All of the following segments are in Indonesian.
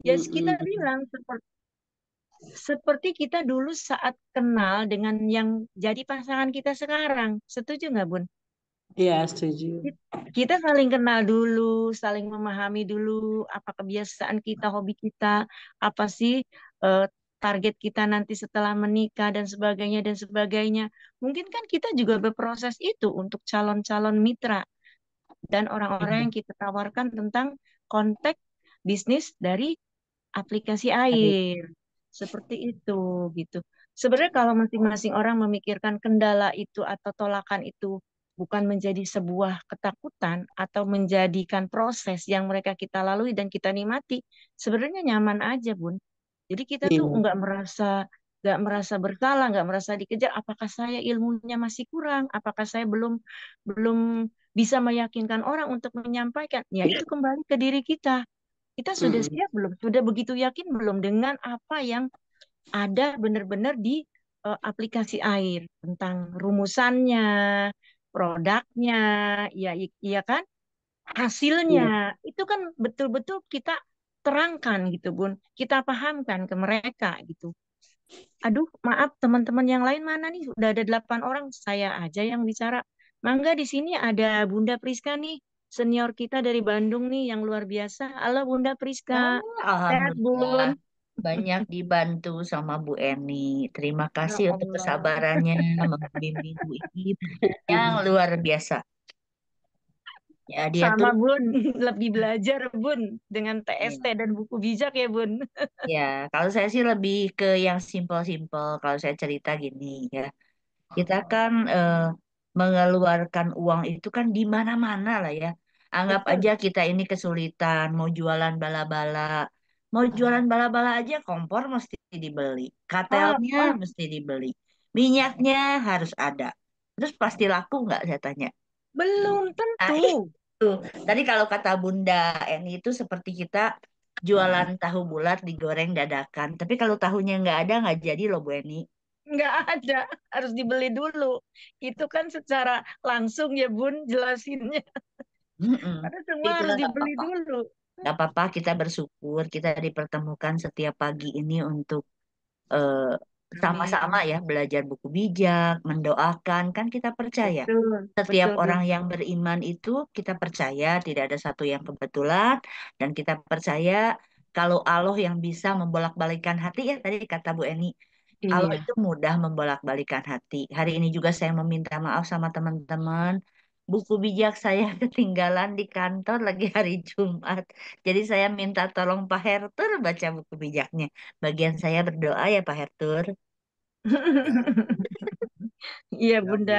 Ya kita Mm-mm. bilang seperti kita dulu saat kenal dengan yang jadi pasangan kita sekarang. Setuju nggak, Bun? Iya, setuju. Kita saling kenal dulu, saling memahami dulu apa kebiasaan kita, hobi kita, apa sih eh, target kita nanti setelah menikah dan sebagainya dan sebagainya. Mungkin kan kita juga berproses itu untuk calon-calon mitra dan orang-orang Mm. yang kita tawarkan tentang konteks bisnis dari aplikasi Tapi, air. Seperti itu gitu. Sebenarnya kalau masing-masing orang memikirkan kendala itu atau tolakan itu bukan menjadi sebuah ketakutan atau menjadikan proses yang mereka kita lalui dan kita nikmati, sebenarnya nyaman aja, Bun. Jadi kita tuh iya. nggak merasa bersalah, nggak merasa dikejar. Apakah saya ilmunya masih kurang? Apakah saya belum belum bisa meyakinkan orang untuk menyampaikan? Ya itu kembali ke diri kita. Kita sudah Mm-mm. siap belum? Sudah begitu yakin belum dengan apa yang ada benar-benar di aplikasi air tentang rumusannya, produknya, ya iya kan? Iya. Hasilnya. Itu kan betul-betul kita terangkan gitu, Bun. Kita pahamkan ke mereka gitu. Aduh, maaf teman-teman yang lain mana nih? Udah ada 8 orang, saya aja yang bicara. Mangga di sini ada Bunda Priska nih, senior kita dari Bandung nih yang luar biasa. Halo Bunda Priska, Ah, sehat Bun? Alhamdulillah banyak dibantu sama Bu Eni. Terima Ya kasih untuk Allah. kesabarannya membimbing Bu Ibu yang luar biasa. Ya dia Sama tuh Bun, lebih belajar Bun dengan TST ya, dan buku bijak ya Bun. ya kalau saya sih lebih ke yang simpel-simpel. Kalau saya cerita gini ya, kita kan mengeluarkan uang itu kan di mana-mana lah ya. Anggap Betul. aja kita ini kesulitan, mau jualan bala-bala. Mau jualan bala-bala aja kompor mesti dibeli. Ah, Katelnya ah, mesti dibeli. Minyaknya harus ada. Terus pasti laku nggak saya tanya. belum Nah tentu. itu. Tadi kalau kata Bunda Eni itu seperti kita jualan tahu bulat digoreng dadakan. Tapi kalau tahunya nggak ada nggak jadi loh Bu Eni. Nggak ada, harus dibeli dulu. Itu kan secara langsung ya Bun jelasinnya. Mm-mm. Karena semua Itulah harus nggak dibeli apa-apa. dulu. Gak apa-apa, kita bersyukur kita dipertemukan setiap pagi ini untuk eh, sama-sama Amin. ya belajar buku bijak, mendoakan. Kan kita percaya Betul, setiap betul Bun. orang yang beriman itu kita percaya tidak ada satu yang kebetulan dan kita percaya kalau Allah yang bisa membolak-balikan hati ya tadi kata Bu Eni, Allah Iya. itu mudah membolak-balikan hati. Hari ini juga saya meminta maaf sama teman-teman. Buku bijak saya ketinggalan di kantor lagi hari Jumat. Jadi saya minta tolong Pak Hertur baca buku bijaknya. Bagian saya berdoa ya Pak Hertur. Iya Bunda.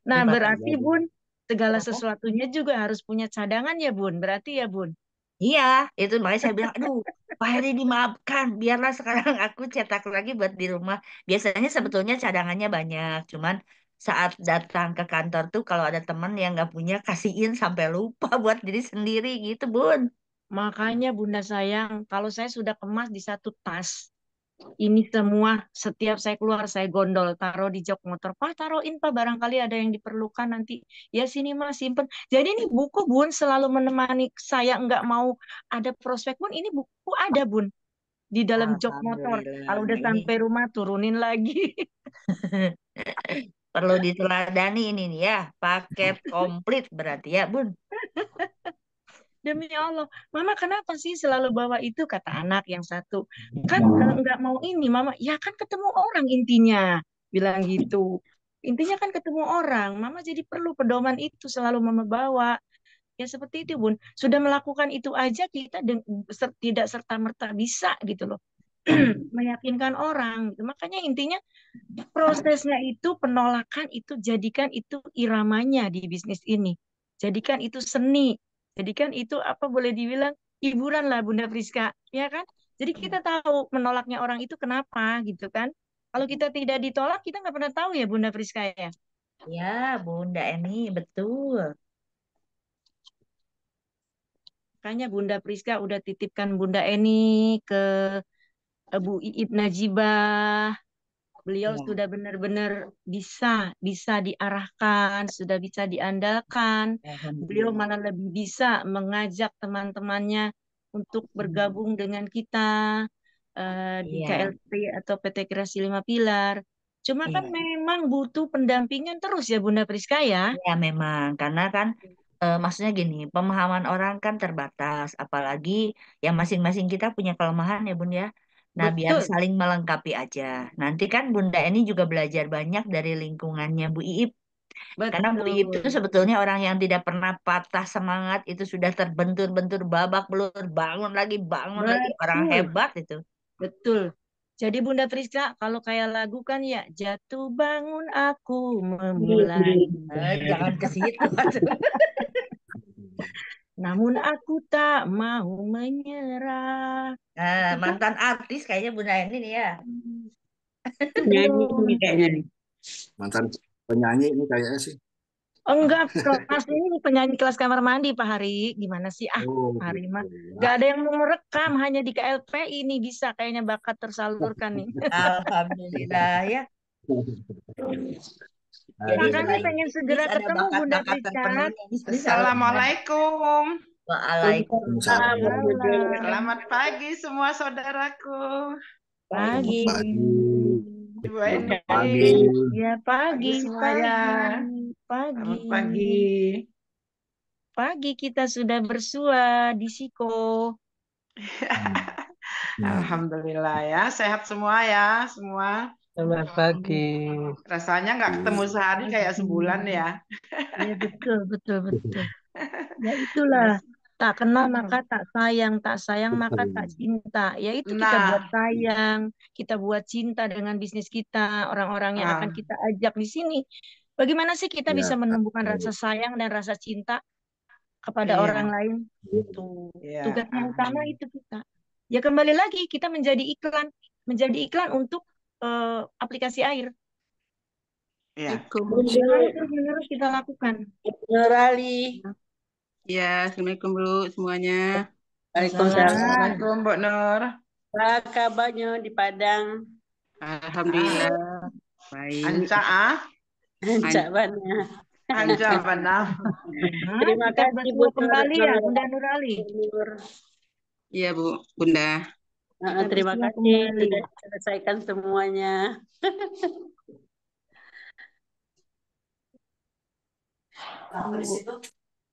Nah, Terima berarti kasih. Bun, segala Kenapa? sesuatunya juga harus punya cadangan ya Bun. Berarti ya Bun. Iya, itu makanya saya bilang, aduh, Pak Heri dimaafkan. Biarlah sekarang aku cetak lagi buat di rumah. Biasanya sebetulnya cadangannya banyak. Cuman saat datang ke kantor tuh kalau ada teman yang nggak punya, kasihin sampai lupa buat diri sendiri gitu, Bun. Makanya Bunda sayang, kalau saya sudah kemas di satu tas, ini semua setiap saya keluar saya gondol taruh di jok motor. Pak taruhin Pak barangkali ada yang diperlukan nanti. Ya sini Mas simpen. Jadi ini buku Bun selalu menemani saya nggak mau ada prospek Bun. Ini buku ada Bun di dalam jok motor. Kalau Alhamdulillah. udah Ini sampai rumah turunin lagi. perlu diteladani ini nih ya. Paket komplit berarti ya, Bun. Demi Allah, Mama kenapa sih selalu bawa itu kata anak yang satu. Kan nggak mau ini, Mama. Ya kan ketemu orang intinya, bilang gitu. Intinya kan ketemu orang. Mama jadi perlu pedoman itu selalu Mama bawa. Ya seperti itu, Bun. Sudah melakukan itu aja kita tidak serta-merta bisa gitu loh. Meyakinkan orang. Gitu. Makanya intinya prosesnya itu penolakan itu jadikan itu iramanya di bisnis ini. Jadikan itu seni. Jadikan itu apa boleh dibilang hiburan lah Bunda Priska, ya kan? Jadi kita tahu menolaknya orang itu kenapa gitu kan? Kalau kita tidak ditolak kita nggak pernah tahu ya Bunda Priska ya. Ya, Bunda Eni, betul. Makanya Bunda Priska udah titipkan Bunda Eni ke Bu Iib Najibah. Beliau Ya, sudah benar-benar bisa bisa diarahkan, sudah bisa diandalkan. Beliau Alhamdulillah. malah lebih bisa mengajak teman-temannya. untuk Hmm. bergabung dengan kita di Iya, KLP atau PT Kreasi Lima Pilar. Cuma kan iya. memang butuh pendampingan terus ya Bunda Priska ya. Ya memang karena kan maksudnya gini, pemahaman orang kan terbatas, apalagi yang masing-masing kita punya kelemahan ya Bun ya. Nah, biar Betul, saling melengkapi aja. Nanti kan Bunda ini juga belajar banyak dari lingkungannya Bu Iip. Karena Bu Iip itu betul, sebetulnya orang yang tidak pernah patah semangat, itu sudah terbentur-bentur babak belur, bangun lagi, orang betul. hebat itu. Betul. Jadi Bunda Friska, kalau kayak lagu kan ya, jatuh bangun aku memulai. Jangan ke situ. Atuh. Namun aku tak mau menyerah. Nah, Itu kan mantan artis kayaknya Bunda ini nih ya. itu Nyanyi ini belum. kayaknya nih. Mantan penyanyi ini kayaknya sih. Enggak, kelas ini penyanyi kelas kamar mandi Pak Hari. Gimana sih? Ah, Oh, Pak Hari mah. gitu Gak ya. ada yang mau merekam, hanya di KLP ini bisa kayaknya bakat tersalurkan nih. Alhamdulillah ya. Jadi Aduh. Makanya selain pengen bisnis segera ada ketemu Bunda bakat-bakat Friska. terpenuhi yang disalurkan. Assalamualaikum. Waalaikumsalam Waalaikumsalam. warahmatullahi Waalaikumsalam. Selamat pagi semua saudaraku. Selamat Pagi. pagi. Ibu Selamat Eni, pagi. Ya pagi, pagi semuanya. pagi, pagi. Selamat pagi. Pagi kita sudah bersua di Siko. Hmm. Hmm. Alhamdulillah ya, sehat semua ya, semua. Selamat pagi. Rasanya nggak ketemu sehari kayak sebulan Pagi. ya. Ya betul, betul, betul. Ya itulah. Mas- Tak kenal maka Mm-mm. tak sayang maka tak cinta. Ya itu kita buat Nah, sayang, kita buat cinta dengan bisnis kita, orang-orang yang akan ah, kita ajak di sini. Bagaimana sih kita bisa Ya. menumbuhkan rasa sayang dan rasa cinta kepada orang iya, lain? Tuh, iya. tugas yang Ah. utama itu kita. Ya kembali lagi kita menjadi iklan untuk aplikasi air. Iya. Yang harus kita lakukan. Nurali. Ya, Assalamualaikum Bu semuanya. Waalaikumsalam. Salam. Assalamualaikum, Mbak Nur. Apa kabarnya di Padang? Ah, Alhamdulillah baik. Anca, Cak Bana. Anja benar. Terima Kita kasih Bu bersua kembali ya, Bunda Nurali. Nur. Iya Bu, Bunda. Kita Terima bersua kasih kembali. sudah selesaikan semuanya.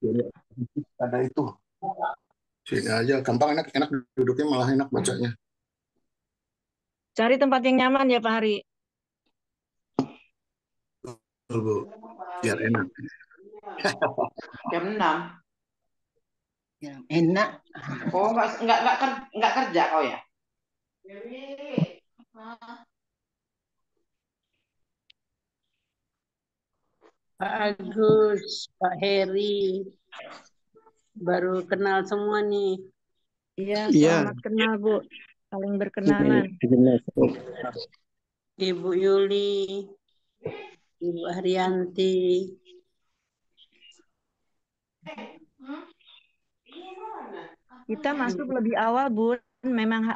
Jadi, ada itu. Sini aja, gampang enak, enak duduknya malah enak bacanya. Cari tempat yang nyaman ya Pak Hari. Betul, Bu. Biar enak. Jam 6. Yang enak. Oh, nggak kerja kau ya? Pak Agus, Pak Heri, baru kenal semua nih. Iya, Iya. selamat kenal Bu. Saling berkenalan. Ibu Yuli, Ibu Haryanti. Kita masuk lebih awal, Bu. Memang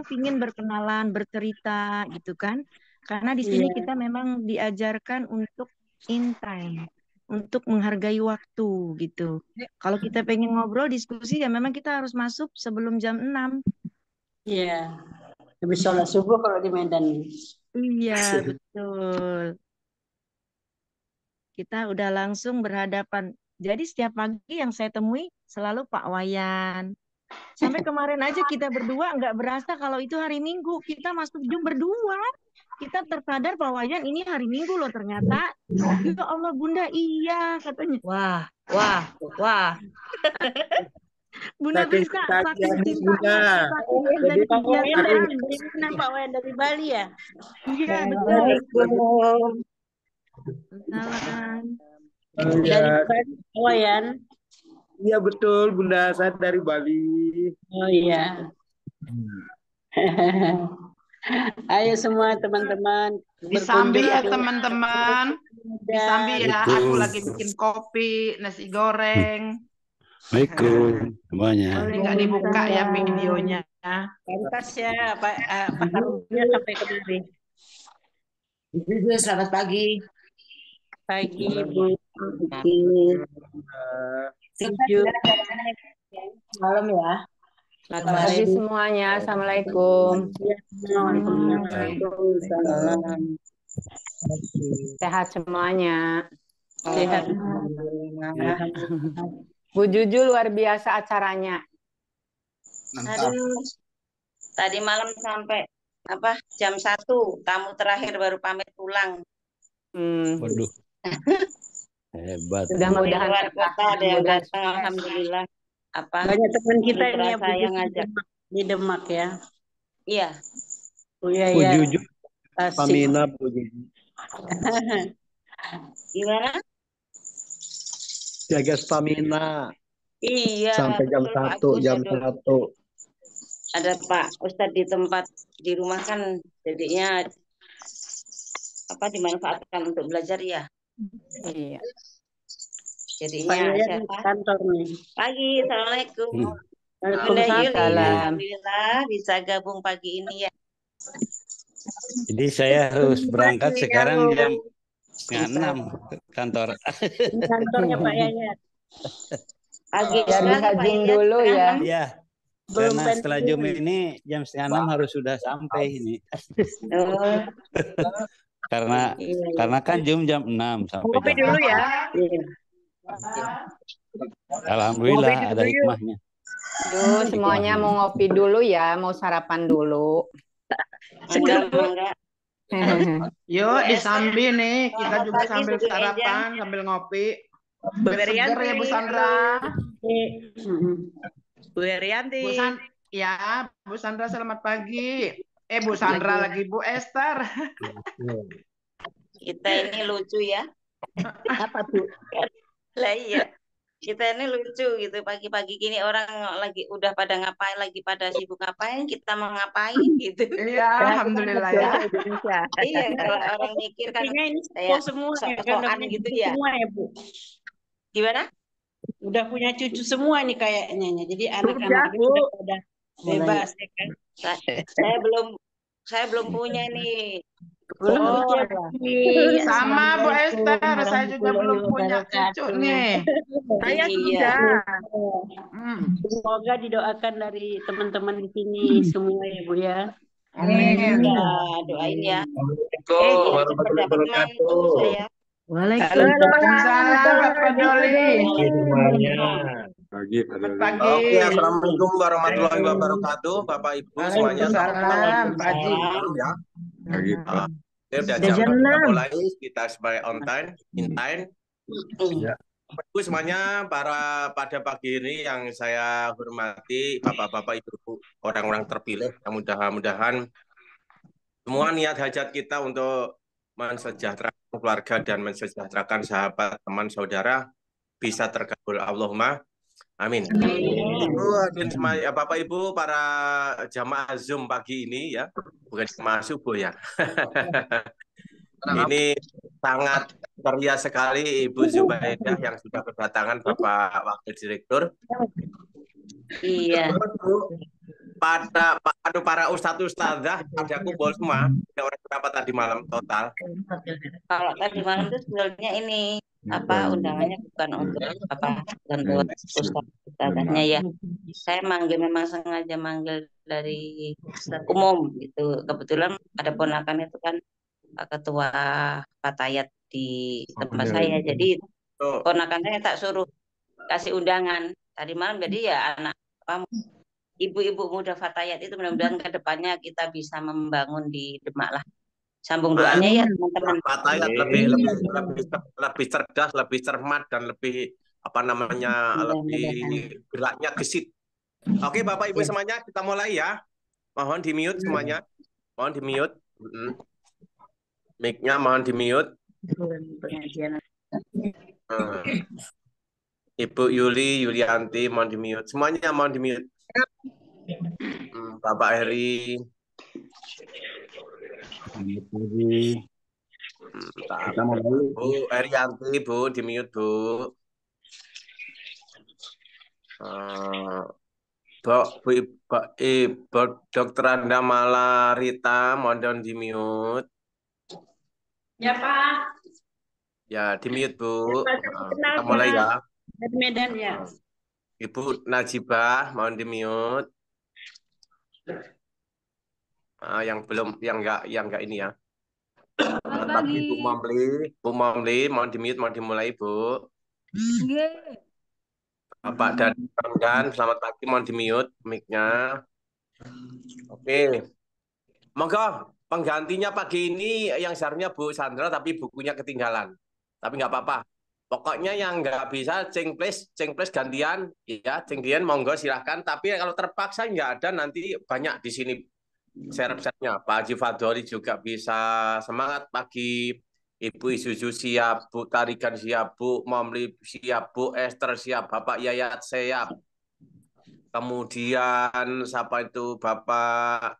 pingin berkenalan, bercerita gitu kan. Karena di sini Iya, kita memang diajarkan untuk in time, untuk menghargai waktu gitu. Kalau kita pengen ngobrol, diskusi ya memang kita harus masuk sebelum jam 6. iya. Habis sholat subuh kalau di Medan. Iya, betul. Kita udah langsung berhadapan. Jadi setiap pagi yang saya temui selalu Pak Wayan. Sampai kemarin aja kita berdua nggak berasa kalau itu hari Minggu. Kita masuk Zoom berdua. Kita tersadar Pak Wayan ini hari Minggu loh ternyata. Ya Allah Bunda, iya katanya. Wah, wah, wah. Bunda Saking Priska saking kebahagiaan cintanya, Bunda. saking Jadi dari Pak Wayan dari kebiasaan. mana Pak Wayan dari Bali ya? Iya betul. Assalamualaikum. Salam. Dari Bali Pak Wayan. Iya betul Bunda, saya dari Bali. Oh iya. Ayo semua teman-teman Di Sambi ya berkunjung. teman-teman. Di Sambi ya, Betul. aku lagi bikin kopi, nasi goreng. Assalamualaikum semuanya. Ini nggak dibuka ya videonya. Pantas ya Pak Harumnya sampai kemari. Ibu, selamat pagi. Pagi Bu. Eh, Sejuk. Malam ya. Selamat pagi semuanya. Assalamualaikum. Waalaikumsalam. Sehat semuanya. Sehat. Bu Juju luar biasa acaranya. Mantap. Aduh, tadi malam sampai jam 1 tamu terakhir baru pamit pulang. Waduh, hebat. Dari Mudah-mudahan luar kota ada yang mudah-mudahan datang, alhamdulillah. Banyak teman kita Mitra ini ya, Bu saya Juju ngajak. di Demak ya. Iya, Oh iya Bu ya, Juju, asik. Pamina Bu Juju. gimana? Jaga stamina Iya, sampai jam betul Pak 1, Agus. jam Aduh, 1. ada Pak Ustadz di tempat di rumah kan, jadinya dimanfaatkan untuk belajar ya. Iya. Pak Jadinya Yaya saya di kantor nih. pagi. Assalamualaikum. Bunda Waalaikumsalam. Yuli, Salam. alhamdulillah bisa gabung pagi ini ya. Jadi saya harus berangkat sekarang jam setengah Bisa 6 ke kantor. Di kantornya Pak Yaya. Pagi Biar sekali bisa Pak Zoom ya, dulu setengah ya. 6. Iya, Belum karena setelah Zoom pensiun. ini jam setengah 6 harus sudah sampai ini. Oh, Karena iya. kan Zoom jam 6 sampai Ngopi jam dulu ya. 4. Iya. Alhamdulillah Ngopi ada dulu yuk. hikmahnya. Duh, semuanya mau ngopi dulu ya, mau sarapan dulu. Mangga. Yuk, Bu di Esther, Sambi nih, kita selamat juga pagi sambil Bu Ejang. sarapan, sambil ngopi. Bu Biar seger ya Bu Herianti. Sandra. Bu Herianti. Ya, Bu Sandra selamat pagi. Bu Sandra lagi Bu Esther. Kita ini lucu ya. Apa Bu? Lah iya. Kita ini lucu gitu, pagi-pagi gini orang lagi udah pada ngapain, lagi pada sibuk ngapain, kita mau ngapain gitu. Iya, alhamdulillah ya. Indonesia. Iya, kalau orang mikir kan Sepertinya ini kayak semua ya, kan udah sok-sokan punya gitu cucu ya. semua ya Bu. Gimana? Udah punya cucu semua nih kayaknya. Jadi Sudah, anak-anak Bu. udah pada bebas ya kan. Saya belum punya nih. Belum Oh, punya. Sama Bu Esther, saya juga belum punya cucu nih. Saya iya. sudah. Semoga didoakan dari teman-teman di sini semua ya Bu ya. Amin. Ya, doain ya. Assalamualaikum warahmatullahi Dapat mantu wabarakatuh. saya. Waalaikumsalam Pak Doli. Semuanya. Selamat pagi. Oke, assalamualaikum warahmatullahi wabarakatuh, Bapak Ibu semuanya. Waalaikumsalam, Pak Haji. Ya. Pagi, Pak. Ini udah Udah jam jam kita 6. mulai, kita sebagai on time, in time. Ya. Bapak Ibu semuanya, pada pagi ini yang saya hormati, Bapak-Bapak, Ibu, orang-orang terpilih, yang mudah-mudahan semua niat hajat kita untuk mensejahterakan keluarga dan mensejahterakan sahabat, teman, saudara bisa terkabul. Allahumma amin. Ibu, hadirin semuanya, Bapak Ibu, para jamaah Zoom pagi ini ya, bukan jamaah subuh ya. Ini sangat meriah sekali Ibu Zubaidah yang sudah kedatangan Bapak Wakil Direktur. Iya. Para ustadz-ustadzah ada kumpul semua. Ada orang berapa tadi malam total? Kalau tadi malam itu sebenarnya ini undangannya bukan untuk buat ustadznya ya. Saya memang sengaja manggil dari umum gitu. Kebetulan ada ponakan itu kan ketua Fatayat di tempat saya. Jadi ponakan saya tak suruh kasih undangan tadi malam. Jadi ya anak ibu-ibu muda Fatayat itu mudah-mudahan ke depannya kita bisa membangun di Demak lah. Sambung doanya ya teman-teman. Fatayat lebih cerdas, lebih cermat dan lebih lebih geraknya gesit. Oke, Bapak Ibu semuanya, kita mulai ya. Mohon di mute semuanya. Mohon di mute. Mic-nya mohon di mute. Ibu Yulianti mohon di mute. Semuanya mohon di mute. Bapak Heri. Bu Herianti, Bu, di mute, Bu. Dokter Anda Malarita, mohon di mute. Ya Pak. Ya, di mute, Bu. Kenal, Kita mulai ya. Dari Medan ya. Ibu Najibah, mohon di mute. Yang belum, yang enggak ini ya. Selamat Tapi pagi. Bu Mamli, mau di-mute, mau dimulai, Bu. Nggih. Pak Dan, selamat pagi, mau di-mute mic-nya. Oke. Monggo, penggantinya pagi ini yang seharusnya Bu Sandra, tapi bukunya ketinggalan. Tapi nggak apa-apa. Pokoknya yang nggak bisa, Ceng please gantian. Ya, Ceng Dian, monggo silahkan. Tapi kalau terpaksa nggak ada, nanti banyak di sini serep-serepnya. Pak Haji Fadholi juga bisa. Semangat pagi. Ibu Isuzu siap, Bu Tarikan siap, Bu Momli siap, Bu Esther siap, Bapak Yayat siap. Kemudian siapa itu Bapak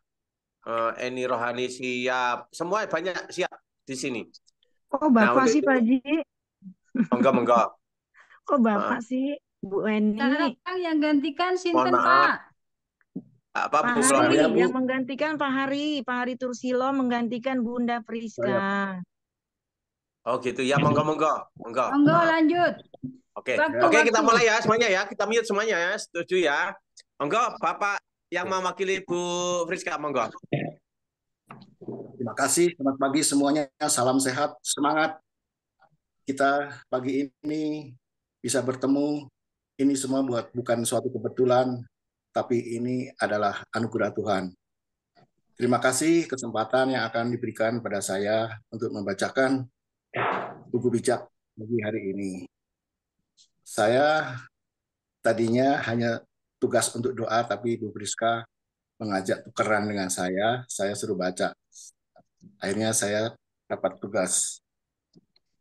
Eni Rohani siap. Semua banyak siap di sini. Kok Nah, Bapak untuk sih, itu, Pak Haji? monggo. Kok Bapak sih, Bu Eni? Sekarang yang gantikan Mohon sinten, maaf. Pak? Apa Pak Bu Hari, Gloria, Bu? yang menggantikan Pak Hari Tursilo menggantikan Bunda Priska. Oh gitu ya, monggo. Monggo lanjut. Oke, Waktu. kita mulai ya semuanya ya. Kita mute semuanya ya. Setuju ya? Monggo, Bapak yang mewakili Bu Friska, monggo. Terima kasih. Selamat pagi semuanya. Salam sehat, semangat. Kita pagi ini bisa bertemu. Ini semua bukan suatu kebetulan, tapi ini adalah anugerah Tuhan. Terima kasih kesempatan yang akan diberikan pada saya untuk membacakan buku bijak pagi hari ini. Saya tadinya hanya tugas untuk doa, tapi Ibu Priska mengajak tukeran dengan saya suruh baca. Akhirnya saya dapat tugas.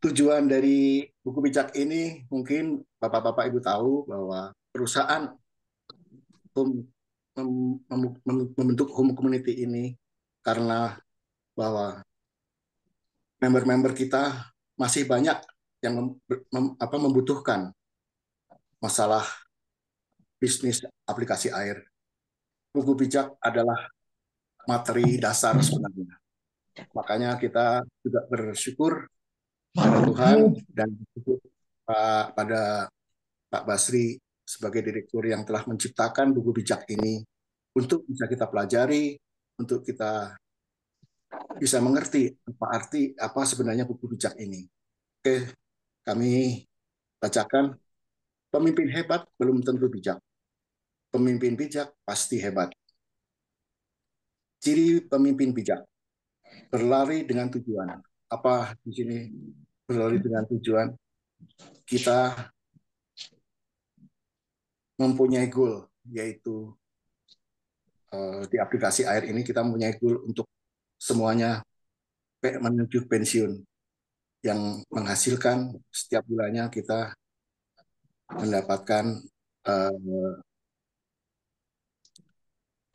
Tujuan dari buku bijak ini, mungkin Bapak-Bapak Ibu tahu bahwa perusahaan membentuk home community ini karena bahwa member-member kita masih banyak yang membutuhkan masalah bisnis aplikasi air. Buku bijak adalah materi dasar sebenarnya. Makanya kita juga bersyukur pada Tuhan dan pada Pak Basri sebagai direktur yang telah menciptakan buku bijak ini untuk bisa kita pelajari, untuk kita bisa mengerti apa sebenarnya buku bijak ini. Oke, kami bacakan. Pemimpin hebat belum tentu bijak. Pemimpin bijak pasti hebat. Ciri pemimpin bijak: berlari dengan tujuan. Apa di sini berlari dengan tujuan? Kita mempunyai goal, yaitu di aplikasi air ini kita mempunyai goal untuk semuanya menuju pensiun, yang menghasilkan setiap bulannya kita mendapatkan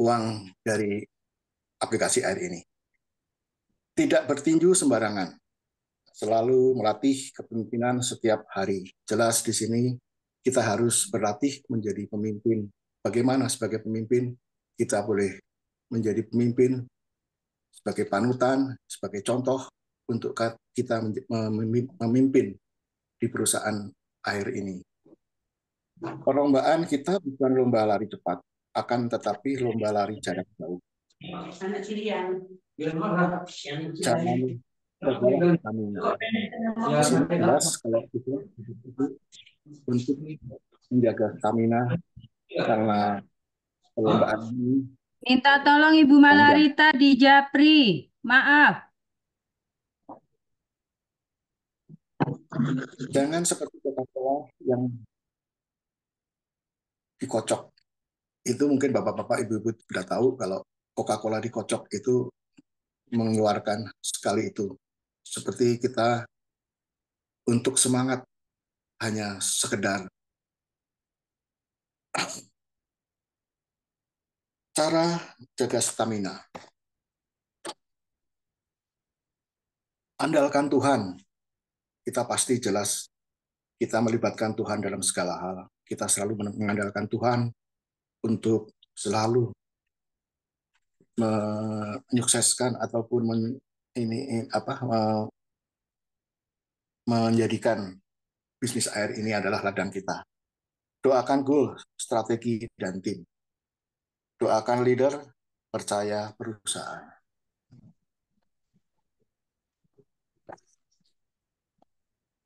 uang dari aplikasi air ini. Tidak bertinju sembarangan, selalu melatih kepemimpinan setiap hari. Jelas di sini kita harus berlatih menjadi pemimpin. Bagaimana sebagai pemimpin kita boleh menjadi pemimpin sebagai panutan, sebagai contoh untuk kita memimpin di perusahaan air ini. Perlombaan kita bukan lomba lari cepat, akan tetapi lomba lari jarak jauh. Jangan terbawa stamina. Jelas kalau itu untuk menjaga stamina karena perlombaan ini. Minta tolong Ibu Malarita di Japri. Maaf. Jangan seperti Coca-Cola yang dikocok. Itu mungkin bapak-bapak, ibu-ibu sudah tahu kalau Coca-Cola dikocok itu mengeluarkan sekali itu. Seperti kita untuk semangat hanya sekedar. Cara jaga stamina. Andalkan Tuhan. Kita pasti jelas kita melibatkan Tuhan dalam segala hal. Kita selalu mengandalkan Tuhan untuk selalu menyukseskan ataupun menjadikan bisnis air ini adalah ladang kita. Doakan goal, strategi, dan tim. Doakan leader percaya perusahaan.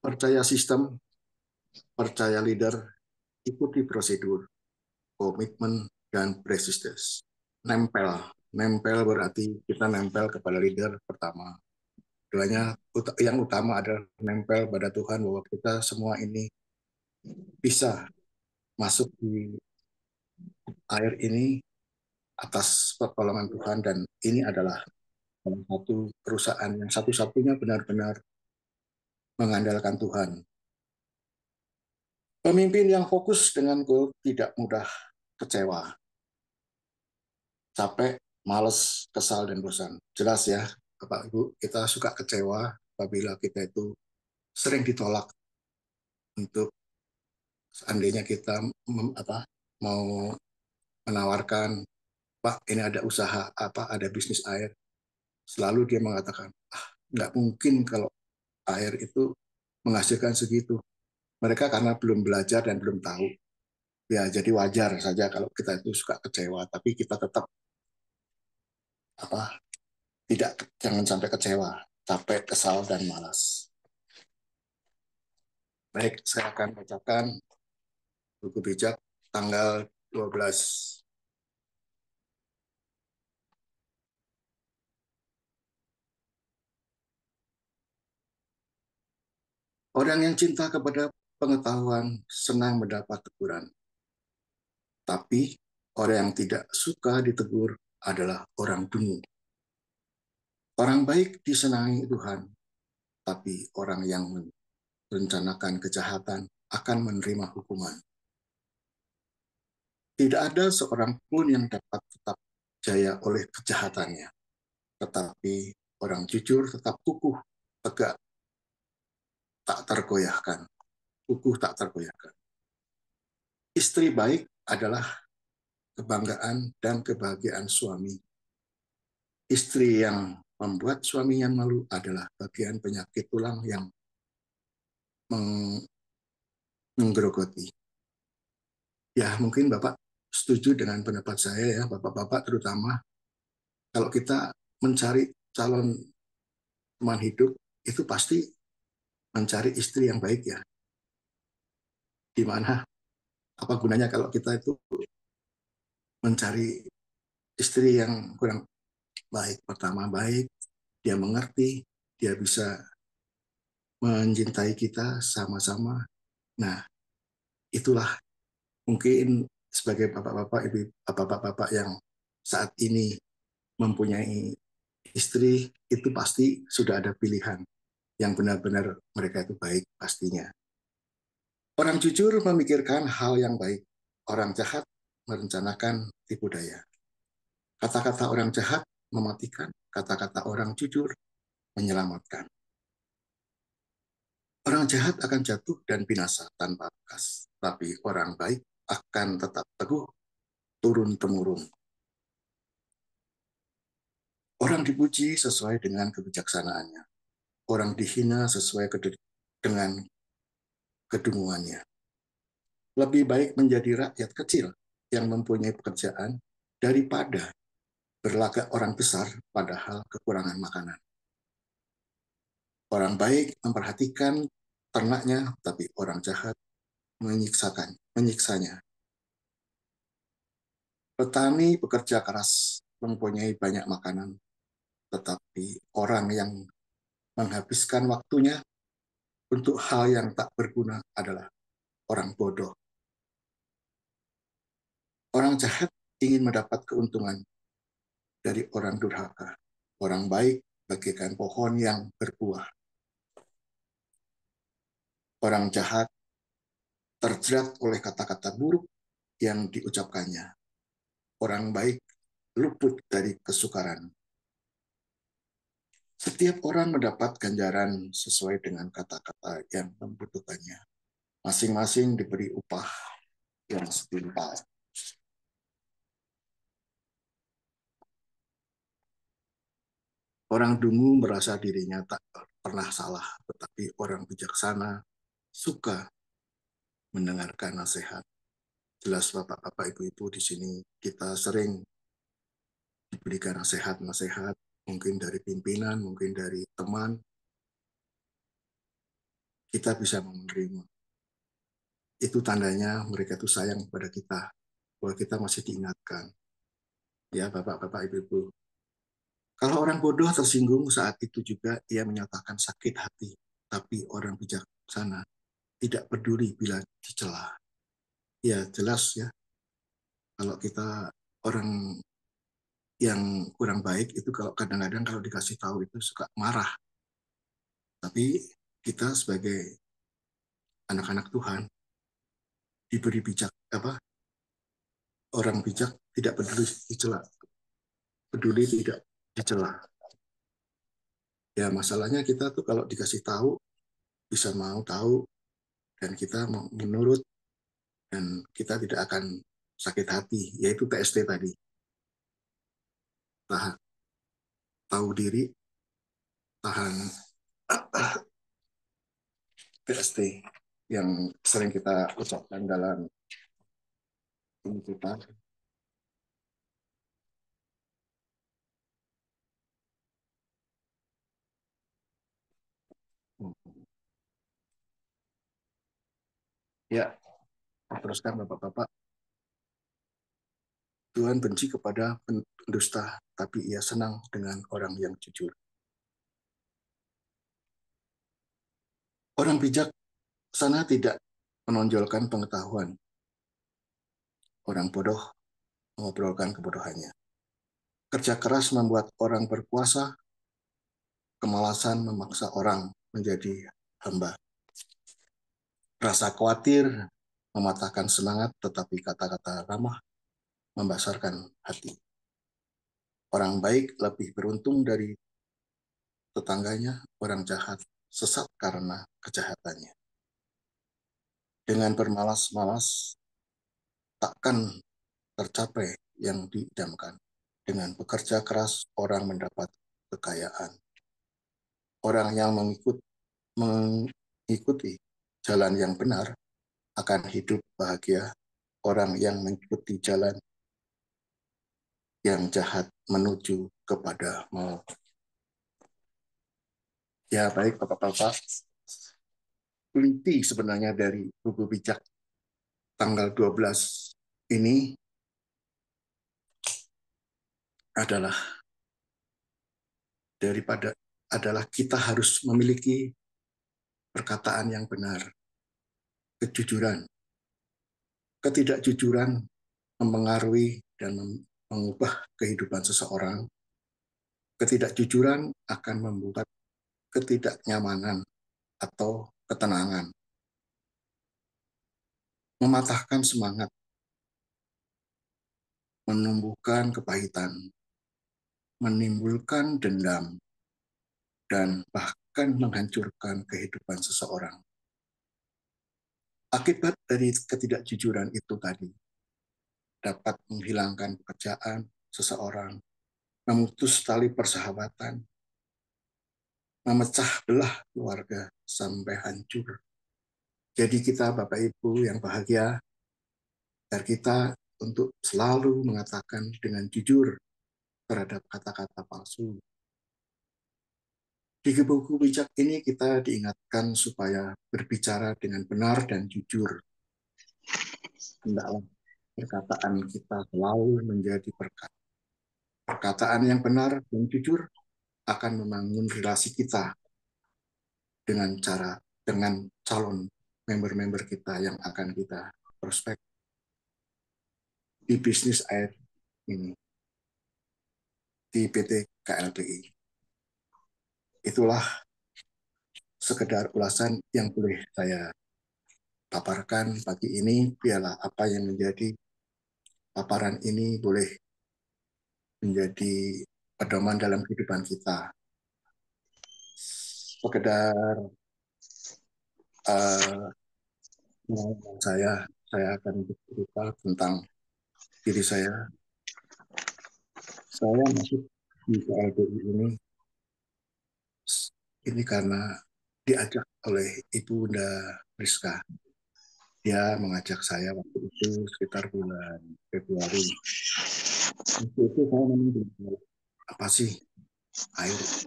Percaya sistem, percaya leader, ikuti prosedur, komitmen, dan persistence. Nempel. Nempel berarti kita nempel kepada leader pertama. Keduanya, yang utama adalah nempel pada Tuhan bahwa kita semua ini bisa masuk di air ini atas pertolongan Tuhan, dan ini adalah salah satu perusahaan yang satu-satunya benar-benar mengandalkan Tuhan. Pemimpin yang fokus dengan goal tidak mudah kecewa, capek, males, kesal, dan bosan. Jelas ya, Bapak Ibu, kita suka kecewa apabila kita itu sering ditolak untuk seandainya kita mau menawarkan, Pak, ini ada usaha ada bisnis air. Selalu dia mengatakan, nggak mungkin kalau air itu menghasilkan segitu. Mereka karena belum belajar dan belum tahu. Ya, jadi wajar saja kalau kita itu suka kecewa, tapi kita tetap jangan sampai kecewa, capek, kesal, dan malas. Baik, saya akan bacakan buku bijak tanggal 12. Orang yang cinta kepada pengetahuan senang mendapat teguran. Tapi orang yang tidak suka ditegur adalah orang dungu. Orang baik disenangi Tuhan, tapi orang yang merencanakan kejahatan akan menerima hukuman. Tidak ada seorang pun yang dapat tetap jaya oleh kejahatannya, tetapi orang jujur tetap kukuh, tegak, tak tergoyahkan. Kukuh tak tergoyahkan. Istri baik adalah kebanggaan dan kebahagiaan suami. Istri yang membuat suaminya malu adalah bagian penyakit tulang yang menggerogoti. Ya, mungkin Bapak setuju dengan pendapat saya ya, Bapak-bapak terutama. Kalau kita mencari calon teman hidup, itu pasti mencari istri yang baik ya. Di mana apa gunanya kalau kita itu mencari istri yang kurang baik. Pertama baik, dia mengerti, dia bisa mencintai kita sama-sama. Nah, itulah mungkin sebagai bapak-bapak, ibu, bapak-bapak yang saat ini mempunyai istri, itu pasti sudah ada pilihan yang benar-benar mereka itu baik pastinya. Orang jujur memikirkan hal yang baik. Orang jahat merencanakan tipu daya. Kata-kata orang jahat mematikan. Kata-kata orang jujur menyelamatkan. Orang jahat akan jatuh dan binasa tanpa bekas. Tapi orang baik akan tetap teguh turun-temurun. Orang dipuji sesuai dengan kebijaksanaannya. Orang dihina sesuai dengan kedunguannya. Lebih baik menjadi rakyat kecil yang mempunyai pekerjaan daripada berlagak orang besar padahal kekurangan makanan. Orang baik memperhatikan ternaknya, tapi orang jahat menyiksanya. Petani bekerja keras mempunyai banyak makanan, tetapi orang yang menghabiskan waktunya untuk hal yang tak berguna adalah orang bodoh. Orang jahat ingin mendapat keuntungan dari orang durhaka. Orang baik bagaikan pohon yang berbuah. Orang jahat terjerat oleh kata-kata buruk yang diucapkannya. Orang baik luput dari kesukaran. Setiap orang mendapat ganjaran sesuai dengan kata-kata yang membutuhkannya. Masing-masing diberi upah yang setimpal. Orang dungu merasa dirinya tak pernah salah, tetapi orang bijaksana suka mendengarkan nasihat. Jelas Bapak-bapak, Ibu-ibu di sini kita sering diberikan nasihat-nasihat, mungkin dari pimpinan, mungkin dari teman, kita bisa menerima. Itu tandanya mereka itu sayang kepada kita, bahwa kita masih diingatkan. Ya, Bapak-Bapak, Ibu-Ibu. Kalau orang bodoh tersinggung saat itu juga ia menyatakan sakit hati, tapi orang bijaksana tidak peduli bila dicela. Ya, jelas ya. Kalau kita orang yang kurang baik itu kalau kadang-kadang kalau dikasih tahu itu suka marah. Tapi kita sebagai anak-anak Tuhan diberi bijak orang bijak tidak peduli dicela, peduli tidak dicela. Ya masalahnya kita tuh kalau dikasih tahu bisa mau tahu dan kita mau menurut dan kita tidak akan sakit hati, yaitu TST tadi. Tahu diri, tahan TST yang sering kita ucapkan dalam ini kita. Ya, teruskan Bapak-Bapak. Tuhan benci kepada pendusta, tapi ia senang dengan orang yang jujur. Orang bijak sana tidak menonjolkan pengetahuan. Orang bodoh mengobrolkan kebodohannya. Kerja keras membuat orang berkuasa, kemalasan memaksa orang menjadi hamba. Rasa khawatir mematahkan semangat, tetapi kata-kata ramah membasarkan hati. Orang baik lebih beruntung dari tetangganya, orang jahat sesat karena kejahatannya. Dengan bermalas-malas takkan tercapai yang diidamkan. Dengan bekerja keras orang mendapat kekayaan. Orang yang mengikuti jalan yang benar akan hidup bahagia. Orang yang mengikuti jalan yang jahat menuju kepada maut. Ya baik Bapak-Bapak, inti sebenarnya dari buku bijak tanggal 12 ini adalah kita harus memiliki perkataan yang benar, kejujuran. Ketidakjujuran mempengaruhi dan mengubah kehidupan seseorang. Ketidakjujuran akan membuat ketidaknyamanan atau ketenangan, mematahkan semangat, menumbuhkan kepahitan, menimbulkan dendam, dan bahkan menghancurkan kehidupan seseorang. Akibat dari ketidakjujuran itu tadi dapat menghilangkan pekerjaan seseorang, memutus tali persahabatan, memecah belah keluarga sampai hancur. Jadi kita Bapak Ibu yang bahagia, agar kita untuk selalu mengatakan dengan jujur terhadap kata-kata palsu. Di buku bijak ini kita diingatkan supaya berbicara dengan benar dan jujur. Hendaklah perkataan kita selalu menjadi berkat. Perkataan yang benar dan jujur akan membangun relasi kita dengan calon member-member kita yang akan kita prospek di bisnis air ini, di PT KLPI. Itulah sekedar ulasan yang boleh saya paparkan pagi ini. Biarlah apa yang menjadi paparan ini boleh menjadi pedoman dalam kehidupan kita. Sekedar saya akan bercerita tentang diri saya. Saya masuk di KLPI ini karena diajak oleh Ibu Bunda Rizka. Dia mengajak saya waktu itu sekitar bulan Februari. Waktu itu saya memang apa sih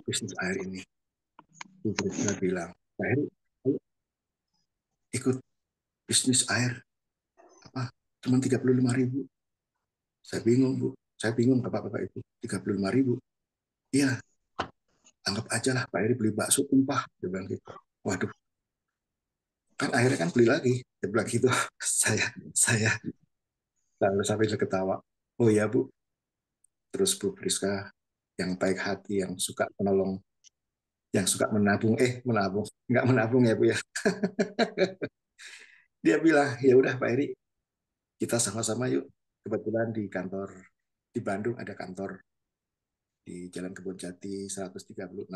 bisnis air ini? Bu Prisca bilang, Pak Heri, ayo ikut bisnis air apa? Cuma 35.000. Saya bingung, Bu. Saya bingung bapak-bapak itu 35.000. Iya, anggap aja lah Pak Heri beli bakso tumpah. Dia bilang gitu. Waduh, kan akhirnya kan beli lagi. Dia bilang gitu. saya lalu sampai ketawa. Oh ya Bu. Terus Bu Priska yang baik hati, yang suka menolong, yang suka menabung, nggak menabung ya Bu ya. Dia bilang, ya udah Pak Heri, kita sama-sama yuk. Kebetulan di kantor di Bandung ada kantor di Jalan Kebonjati 136.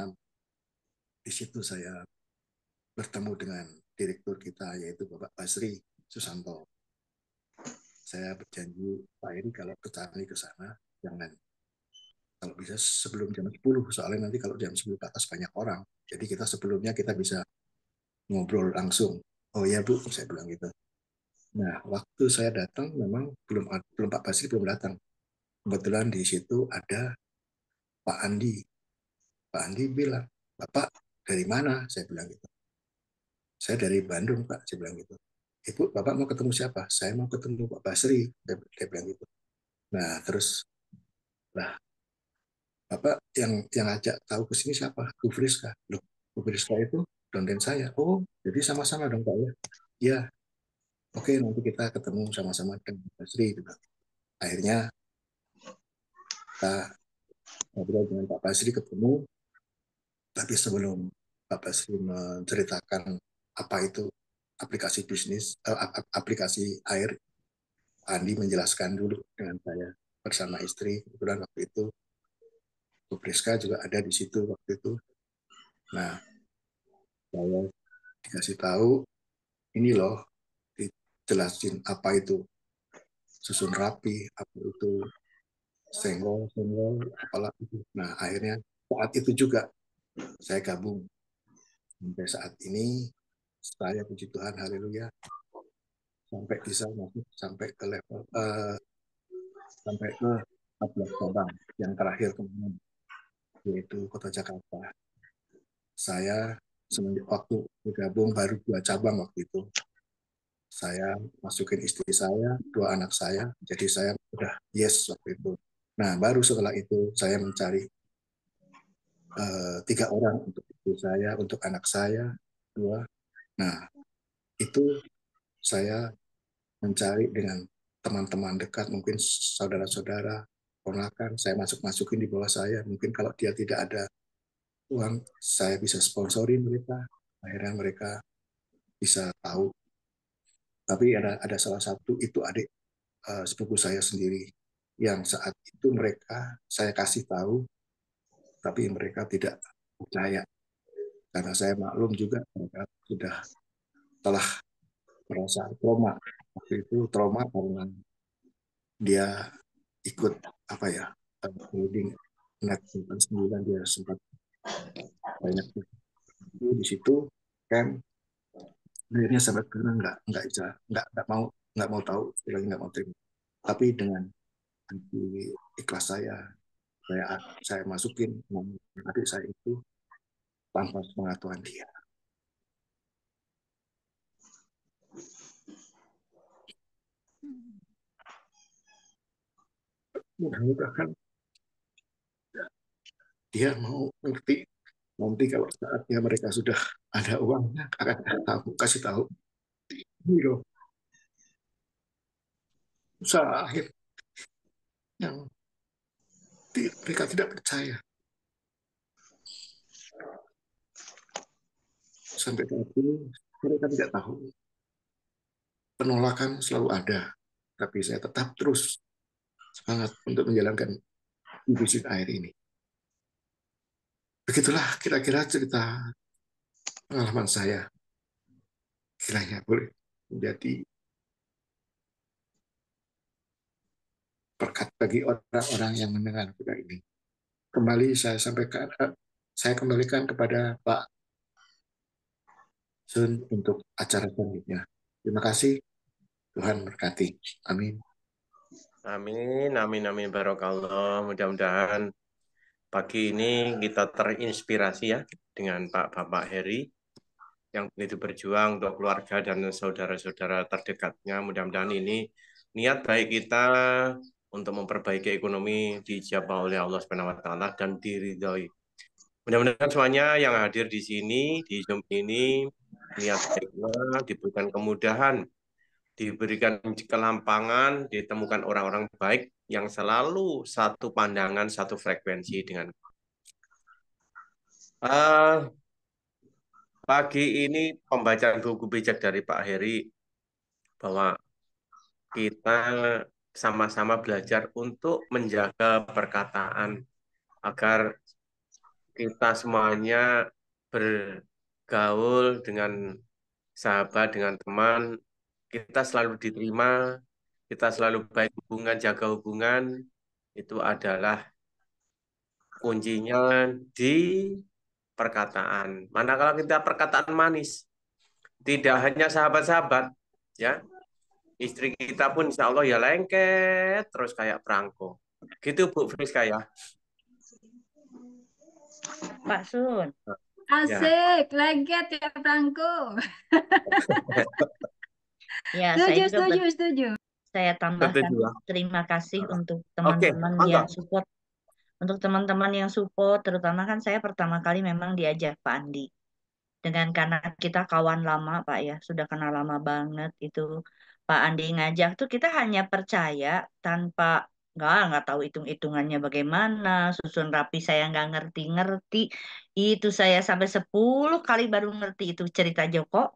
Di situ saya bertemu dengan direktur kita yaitu Bapak Basri Susanto. Saya berjanji Pak Heri kalau ke sana jangan kalau bisa sebelum jam 10 soalnya nanti kalau jam 10 ke atas banyak orang. Jadi kita sebelumnya kita bisa ngobrol langsung. Oh ya Bu, saya bilang gitu. Nah, waktu saya datang memang belum Pak Basri belum datang. Kebetulan di situ ada Pak Andi. Pak Andi bilang, Bapak dari mana? Saya bilang gitu. Saya dari Bandung, Pak. Saya bilang gitu. Ibu, Bapak mau ketemu siapa? Saya mau ketemu Pak Basri. Dia bilang gitu. Nah, terus, lah, Bapak yang ajak tahu ke sini siapa? Bu Friska. Loh, Bu Friska itu donden saya. Oh, jadi sama-sama dong, Pak ya? Ya, oke, nanti kita ketemu sama-sama dengan Pak Basri. Gitu. Akhirnya, kita ngobrol dengan Pak Basri ketemu. Tapi sebelum Pak Basri menceritakan apa itu aplikasi bisnis, aplikasi air, Andi menjelaskan dulu dengan saya bersama istri. Kebetulan waktu itu Bu Priska juga ada di situ waktu itu. Nah, saya dikasih tahu, ini loh, dijelasin apa itu susun rapi, apa itu senggol, apalah itu. Nah, akhirnya saat itu juga saya gabung. Sampai saat ini, saya puji Tuhan, haleluya, sampai bisa masuk sampai ke level sampai ke 14 cabang yang terakhir kemarin yaitu Kota Jakarta. Saya semenjak waktu bergabung baru 2 cabang waktu itu. Saya masukin istri saya, 2 anak saya, jadi saya udah yes waktu itu. Nah, baru setelah itu saya mencari 3 orang untuk istri saya, untuk anak saya 2. Nah, itu saya mencari dengan teman-teman dekat, mungkin saudara-saudara, ponakan, saya masukin di bawah saya. Mungkin kalau dia tidak ada uang, saya bisa sponsorin mereka. Akhirnya mereka bisa tahu. Tapi ada salah satu, itu adik sepupu saya sendiri, yang saat itu mereka, saya kasih tahu, tapi mereka tidak percaya. Karena saya maklum juga, mereka sudah telah merasa trauma. Waktu itu trauma karena dia ikut building net 9 dia sempat banyak di situ kan, akhirnya sampai sekarang nggak mau tahu, istilahnya nggak mau terima. Tapi dengan ikhlas saya masukin adik saya itu tanpa pengetahuan dia. Mudah-mudahan dia mau ngerti nanti kalau saatnya mereka sudah ada uangnya akan kasih tahu ini loh usaha akhir yang mereka tidak percaya. Sampai saat ini mereka tidak tahu, penolakan selalu ada, tapi saya tetap terus semangat untuk menjalankan bisnis air ini. Begitulah kira-kira cerita pengalaman saya. Kiranya boleh menjadi berkat bagi orang-orang yang mendengar kita ini. Kembali saya kembalikan kepada Pak Sun untuk acara selanjutnya. Terima kasih. Tuhan berkati. Amin. Amin, amin, amin, barokallah. Mudah-mudahan pagi ini kita terinspirasi ya dengan Pak Bapak Heri yang begitu berjuang untuk keluarga dan saudara-saudara terdekatnya. Mudah-mudahan ini niat baik kita untuk memperbaiki ekonomi dijabah oleh Allah Subhanahu wa taala dan diridhoi. Mudah-mudahan semuanya yang hadir di sini di Zoom ini niat baiknya diberikan kemudahan, diberikan kelampangan, ditemukan orang-orang baik yang selalu satu pandangan, satu frekuensi dengan pagi ini pembacaan buku bijak dari Pak Heri bahwa kita sama-sama belajar untuk menjaga perkataan agar kita semuanya bergaul dengan sahabat, dengan teman, kita selalu diterima, kita selalu baik hubungan, jaga hubungan, itu adalah kuncinya di perkataan. Manakala kita perkataan manis, tidak hanya sahabat-sahabat, ya, istri kita pun insya Allah ya lengket terus kayak perangko. Gitu Bu Friska ya. Pak Sun. Ya. Asik, lengket ya Prangko. Ya, Setuju. Saya tambahkan Setuju ya. terima kasih untuk Oke, teman-teman monggo. yang support. Untuk teman-teman yang support, terutama kan saya pertama kali memang diajak Pak Andi. Karena kita kawan lama Pak ya, sudah kenal lama banget itu. Pak Andi ngajak tuh kita hanya percaya tanpa nggak tahu hitung-hitungannya bagaimana, susun rapi saya nggak ngerti-ngerti. Itu saya sampai 10 kali baru ngerti itu cerita Joko.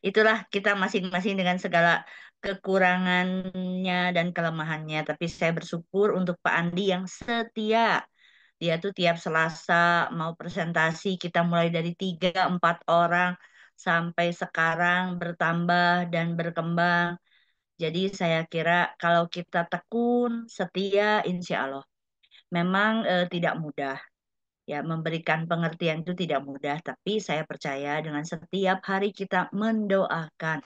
Itulah kita masing-masing dengan segala kekurangannya dan kelemahannya. Tapi saya bersyukur untuk Pak Andi yang setia. Dia tuh tiap Selasa mau presentasi, kita mulai dari 3-4 orang sampai sekarang bertambah dan berkembang. Jadi saya kira kalau kita tekun, setia, insya Allah. Memang tidak mudah. Ya, memberikan pengertian itu tidak mudah, tapi saya percaya dengan setiap hari kita mendoakan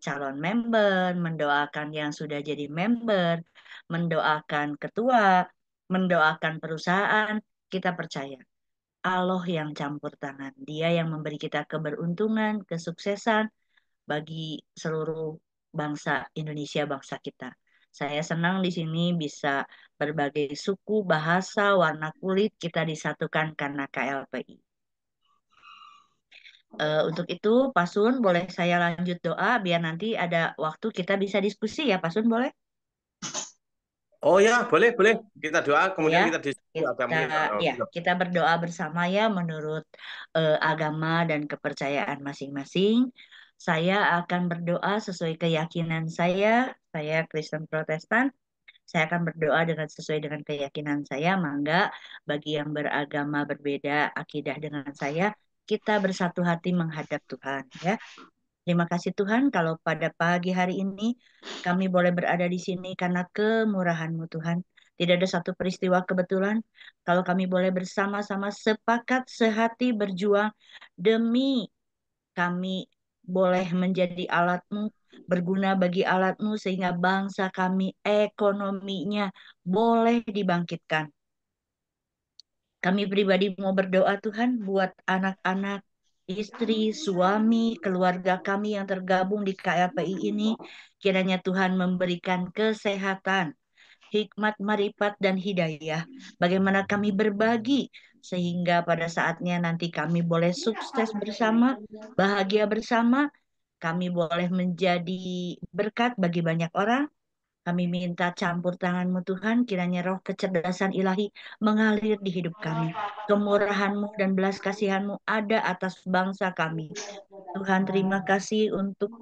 calon member, mendoakan yang sudah jadi member, mendoakan ketua, mendoakan perusahaan, kita percaya Allah yang campur tangan. Dia yang memberi kita keberuntungan, kesuksesan bagi seluruh bangsa Indonesia, bangsa kita. Saya senang di sini bisa berbagai suku, bahasa, warna kulit kita disatukan karena KLPI. Untuk itu, Pak Sun, boleh saya lanjut doa biar nanti ada waktu kita bisa diskusi ya, Pak Sun, boleh? Oh ya, boleh. Kita doa, kemudian Ya, kita diskusi. kita berdoa bersama ya menurut agama dan kepercayaan masing-masing. Saya akan berdoa sesuai keyakinan saya Kristen Protestan. Saya akan berdoa sesuai dengan keyakinan saya. Mangga bagi yang beragama berbeda akidah dengan saya, kita bersatu hati menghadap Tuhan ya. Terima kasih Tuhan kalau pada pagi hari ini kami boleh berada di sini karena kemurahan-Mu Tuhan. Tidak ada satu peristiwa kebetulan kalau kami boleh bersama-sama sepakat sehati berjuang demi kami boleh menjadi alat-Mu, berguna bagi alat-Mu sehingga bangsa kami ekonominya boleh dibangkitkan. Kami pribadi mau berdoa Tuhan buat anak-anak, istri, suami, keluarga kami yang tergabung di KLPI ini. Kiranya Tuhan memberikan kesehatan, hikmat, marifat, dan hidayah. Bagaimana kami berbagi sehingga pada saatnya nanti kami boleh sukses bersama, bahagia bersama. Kami boleh menjadi berkat bagi banyak orang. Kami minta campur tangan-Mu Tuhan, kiranya roh kecerdasan ilahi mengalir di hidup kami. Kemurahan-Mu dan belas kasihan-Mu ada atas bangsa kami. Tuhan, terima kasih untuk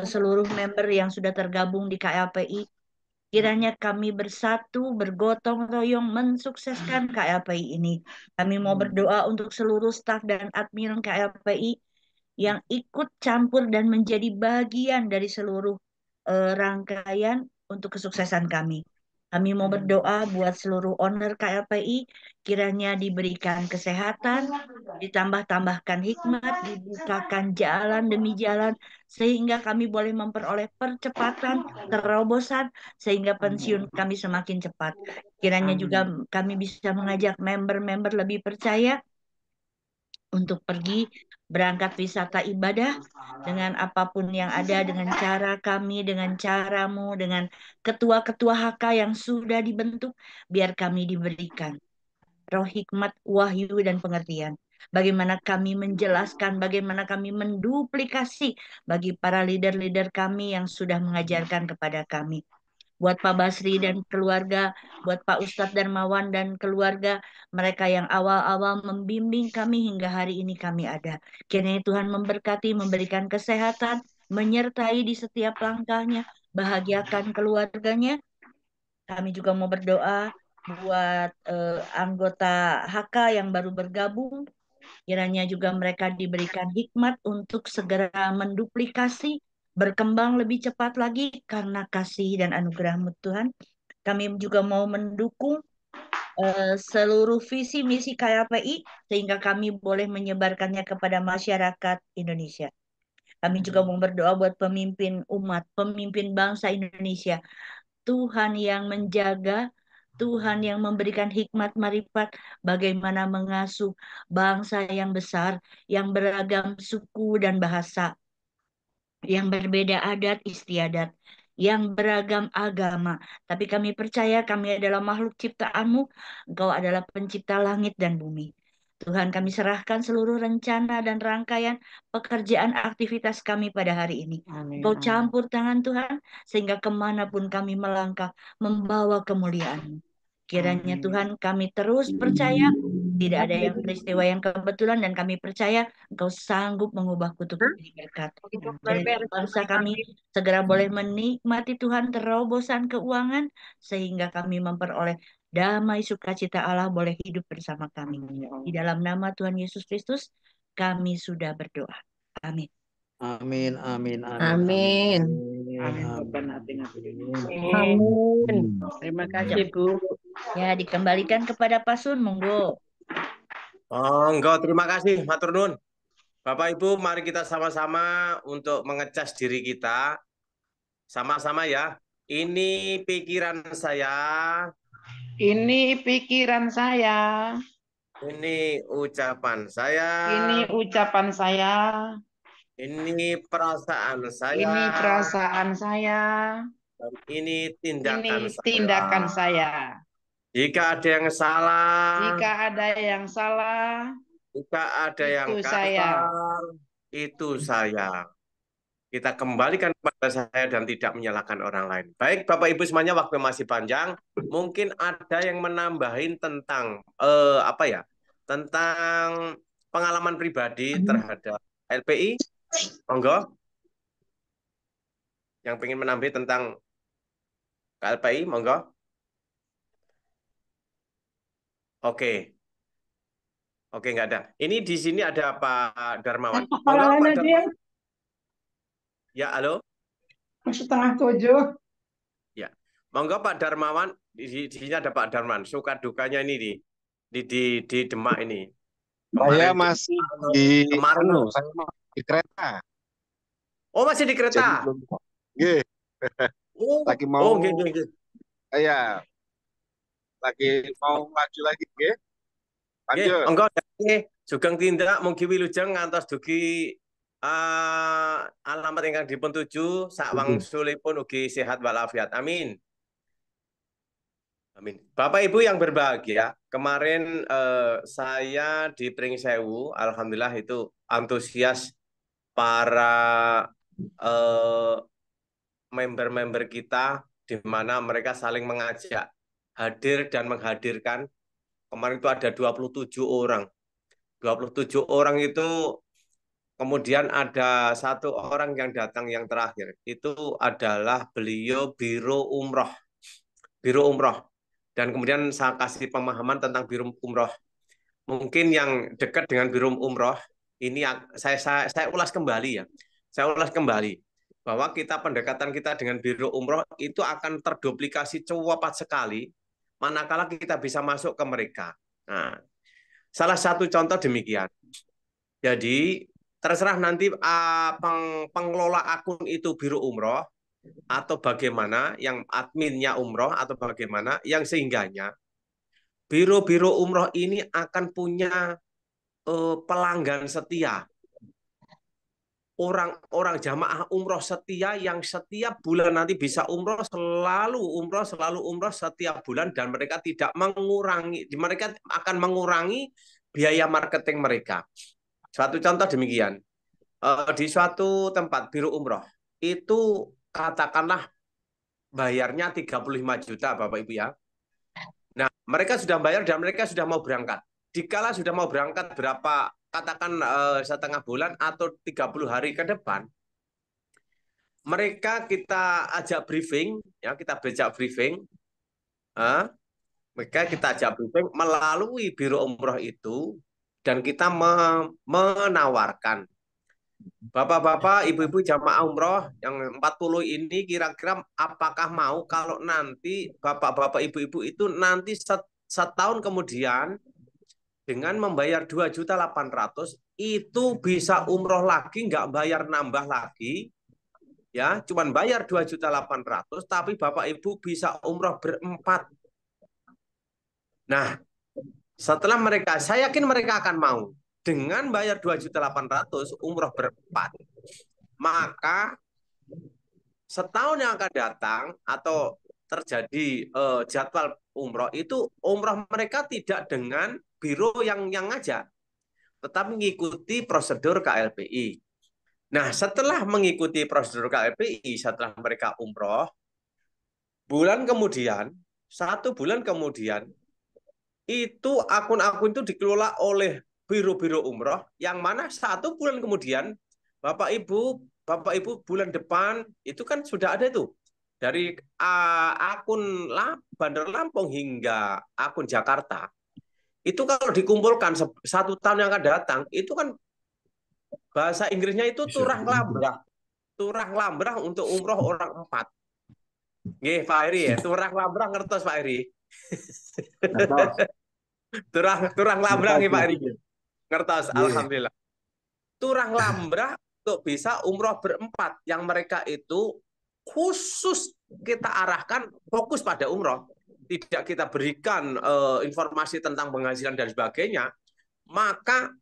seluruh member yang sudah tergabung di KLPI. Kiranya kami bersatu, bergotong royong mensukseskan KLPI ini. Kami mau berdoa untuk seluruh staf dan admin KLPI yang ikut campur dan menjadi bagian dari seluruh rangkaian untuk kesuksesan kami. Kami mau berdoa buat seluruh owner KLPI, kiranya diberikan kesehatan, ditambah-tambahkan hikmat, dibukakan jalan demi jalan, sehingga kami boleh memperoleh percepatan, terobosan, sehingga pensiun kami semakin cepat. Kiranya juga kami bisa mengajak member-member lebih percaya untuk pergi berangkat wisata ibadah dengan apapun yang ada, dengan cara kami, dengan caramu, dengan ketua-ketua HK yang sudah dibentuk, biar kami diberikan roh hikmat, wahyu, dan pengertian. Bagaimana kami menjelaskan, bagaimana kami menduplikasi bagi para leader-leader kami yang sudah mengajarkan kepada kami. Buat Pak Basri dan keluarga, buat Pak Ustadz Darmawan dan keluarga, mereka yang awal-awal membimbing kami hingga hari ini kami ada. Kiranya Tuhan memberkati, memberikan kesehatan, menyertai di setiap langkahnya, bahagiakan keluarganya. Kami juga mau berdoa buat anggota HK yang baru bergabung. Kiranya juga mereka diberikan hikmat untuk segera menduplikasi, berkembang lebih cepat lagi karena kasih dan anugerah-Mu Tuhan. Kami juga mau mendukung seluruh visi misi KLPI sehingga kami boleh menyebarkannya kepada masyarakat Indonesia. Kami juga mau berdoa buat pemimpin umat, pemimpin bangsa Indonesia. Tuhan yang menjaga, Tuhan yang memberikan hikmat marifat bagaimana mengasuh bangsa yang besar, yang beragam suku dan bahasa, yang berbeda adat istiadat, yang beragam agama. Tapi kami percaya kami adalah makhluk ciptaan-Mu, Engkau adalah pencipta langit dan bumi. Tuhan, kami serahkan seluruh rencana dan rangkaian pekerjaan aktivitas kami pada hari ini. Engkau campur tangan Tuhan, sehingga kemanapun kami melangkah, membawa kemuliaan-Mu. Kiranya Tuhan kami terus percaya, tidak ada yang peristiwa yang kebetulan, dan kami percaya Engkau sanggup mengubah kutuk menjadi berkat. Kiranya bangsa kami segera boleh menikmati Tuhan terobosan keuangan, sehingga kami memperoleh damai sukacita Allah boleh hidup bersama kami. Di dalam nama Tuhan Yesus Kristus, kami sudah berdoa. Amin. Amin, amin, Amin. Amin. Terima kasih, Bu. Ya, dikembalikan kepada Pak Sun, monggo. Oh, enggak, terima kasih, matur nuwun. Bapak Ibu, mari kita sama-sama untuk mengecas diri kita. Sama-sama ya. Ini pikiran saya. Ini pikiran saya. Ini ucapan saya. Ini ucapan saya. Ini perasaan saya. Ini perasaan saya. Dan ini tindakan Ini saya. tindakan saya. Jika ada yang salah. Jika ada yang salah. Jika ada yang Itu kasar. saya. Itu saya. Kita kembalikan kepada saya dan tidak menyalahkan orang lain. Baik, Bapak Ibu semuanya, waktu masih panjang. Mungkin ada yang menambahin tentang tentang pengalaman pribadi terhadap LPI. Monggo. Yang ingin menambah tentang KLPI, monggo. Oke. Oke, nggak ada. Ini di sini ada Pak Darmawan. Monggo, Pak Darmawan. Ya, halo. Setengah 7. Ya, monggo Pak Darmawan. Di sini ada Pak Darmawan. Suka dukanya ini di Demak ini. Saya masih di saya di kereta. Oh, masih di kereta. Nggih. Lagi mau. Nggih. Ya. Lagi mau maju lagi, nggih. Lanjut. Monggo Sugeng tindak mugi wilujeng ngantos dugi alamat ingkang dipun tuju sak wangsulipun ugi sehat walafiat. Amin. Amin. Bapak Ibu yang berbahagia, kemarin saya di Pringsewu, alhamdulillah itu antusias para member-member kita, di mana mereka saling mengajak hadir dan menghadirkan. Kemarin itu ada 27 orang. 27 orang itu, kemudian ada satu orang yang datang yang terakhir. Itu adalah beliau Biro Umroh. Biro Umroh. Dan kemudian saya kasih pemahaman tentang Biro Umroh. Mungkin yang dekat dengan Biro Umroh, ini saya ulas kembali ya. Saya ulas kembali. bahwa pendekatan kita dengan Biro Umroh itu akan terduplikasi cepat sekali manakala kita bisa masuk ke mereka. Nah, salah satu contoh demikian. Jadi terserah nanti pengelola akun itu Biro Umroh atau bagaimana, yang adminnya umroh atau bagaimana, yang sehingganya biro-biro umroh ini akan punya pelanggan setia. Orang jamaah umroh setia yang setiap bulan nanti bisa umroh, selalu umroh setiap bulan, dan mereka tidak mengurangi, mereka akan mengurangi biaya marketing mereka. Suatu contoh demikian, di suatu tempat biro umroh itu katakanlah bayarnya 35 juta Bapak Ibu ya. Nah, mereka sudah bayar dan mereka sudah mau berangkat. Dikala sudah mau berangkat berapa, katakan setengah bulan atau 30 hari ke depan, mereka kita ajak briefing, ya kita briefing, mereka kita ajak briefing melalui biro umroh itu, dan kita menawarkan, Bapak-bapak, ibu-ibu jamaah umroh yang 40 ini kira-kira apakah mau kalau nanti bapak-bapak ibu-ibu itu nanti setahun kemudian dengan membayar 2.800.000 itu bisa umroh lagi, nggak bayar nambah lagi, ya, cuman bayar 2.800.000 tapi bapak ibu bisa umroh berempat. Nah, setelah mereka, saya yakin mereka akan mau dengan bayar 2.800.000 umroh berempat. Maka setahun yang akan datang atau terjadi jadwal umroh itu, umroh mereka tidak dengan biro yang ngajak, tetapi mengikuti prosedur KLPI. Nah, setelah mengikuti prosedur KLPI, setelah mereka umroh, bulan kemudian, 1 bulan kemudian, itu akun-akun itu dikelola oleh biro-biro umroh, yang mana 1 bulan kemudian, Bapak Ibu bulan depan, itu kan sudah ada itu. Dari akun Bandar Lampung hingga akun Jakarta, itu kalau dikumpulkan 1 tahun yang akan datang, itu kan bahasa Inggrisnya itu turah lambrah untuk umroh orang 4. Nggih, Pak Heri ya, turah lambrah ngertos Pak Heri. turah lambrah nggih Pak Heri. Ngertos, alhamdulillah. Turah lambrah untuk bisa umroh berempat, yang mereka itu khusus kita arahkan fokus pada umroh. Tidak kita berikan informasi tentang penghasilan dan sebagainya. Maka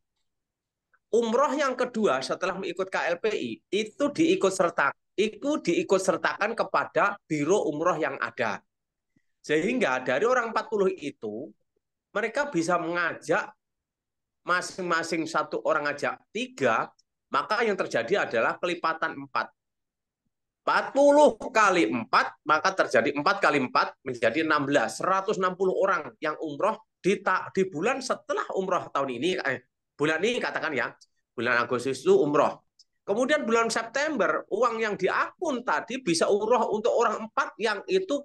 umroh yang kedua setelah mengikut KLPI itu diikut sertakan kepada biro umroh yang ada. Sehingga dari orang 40 itu mereka bisa mengajak masing-masing 1 orang ngajak 3, maka yang terjadi adalah kelipatan 4. 40 kali 4, maka terjadi 4 kali 4 menjadi 16. 160 orang yang umroh di bulan setelah umroh tahun ini, bulan ini katakan ya, bulan Agustus itu umroh. Kemudian bulan September, uang yang di akun tadi bisa umroh untuk orang 4 yang itu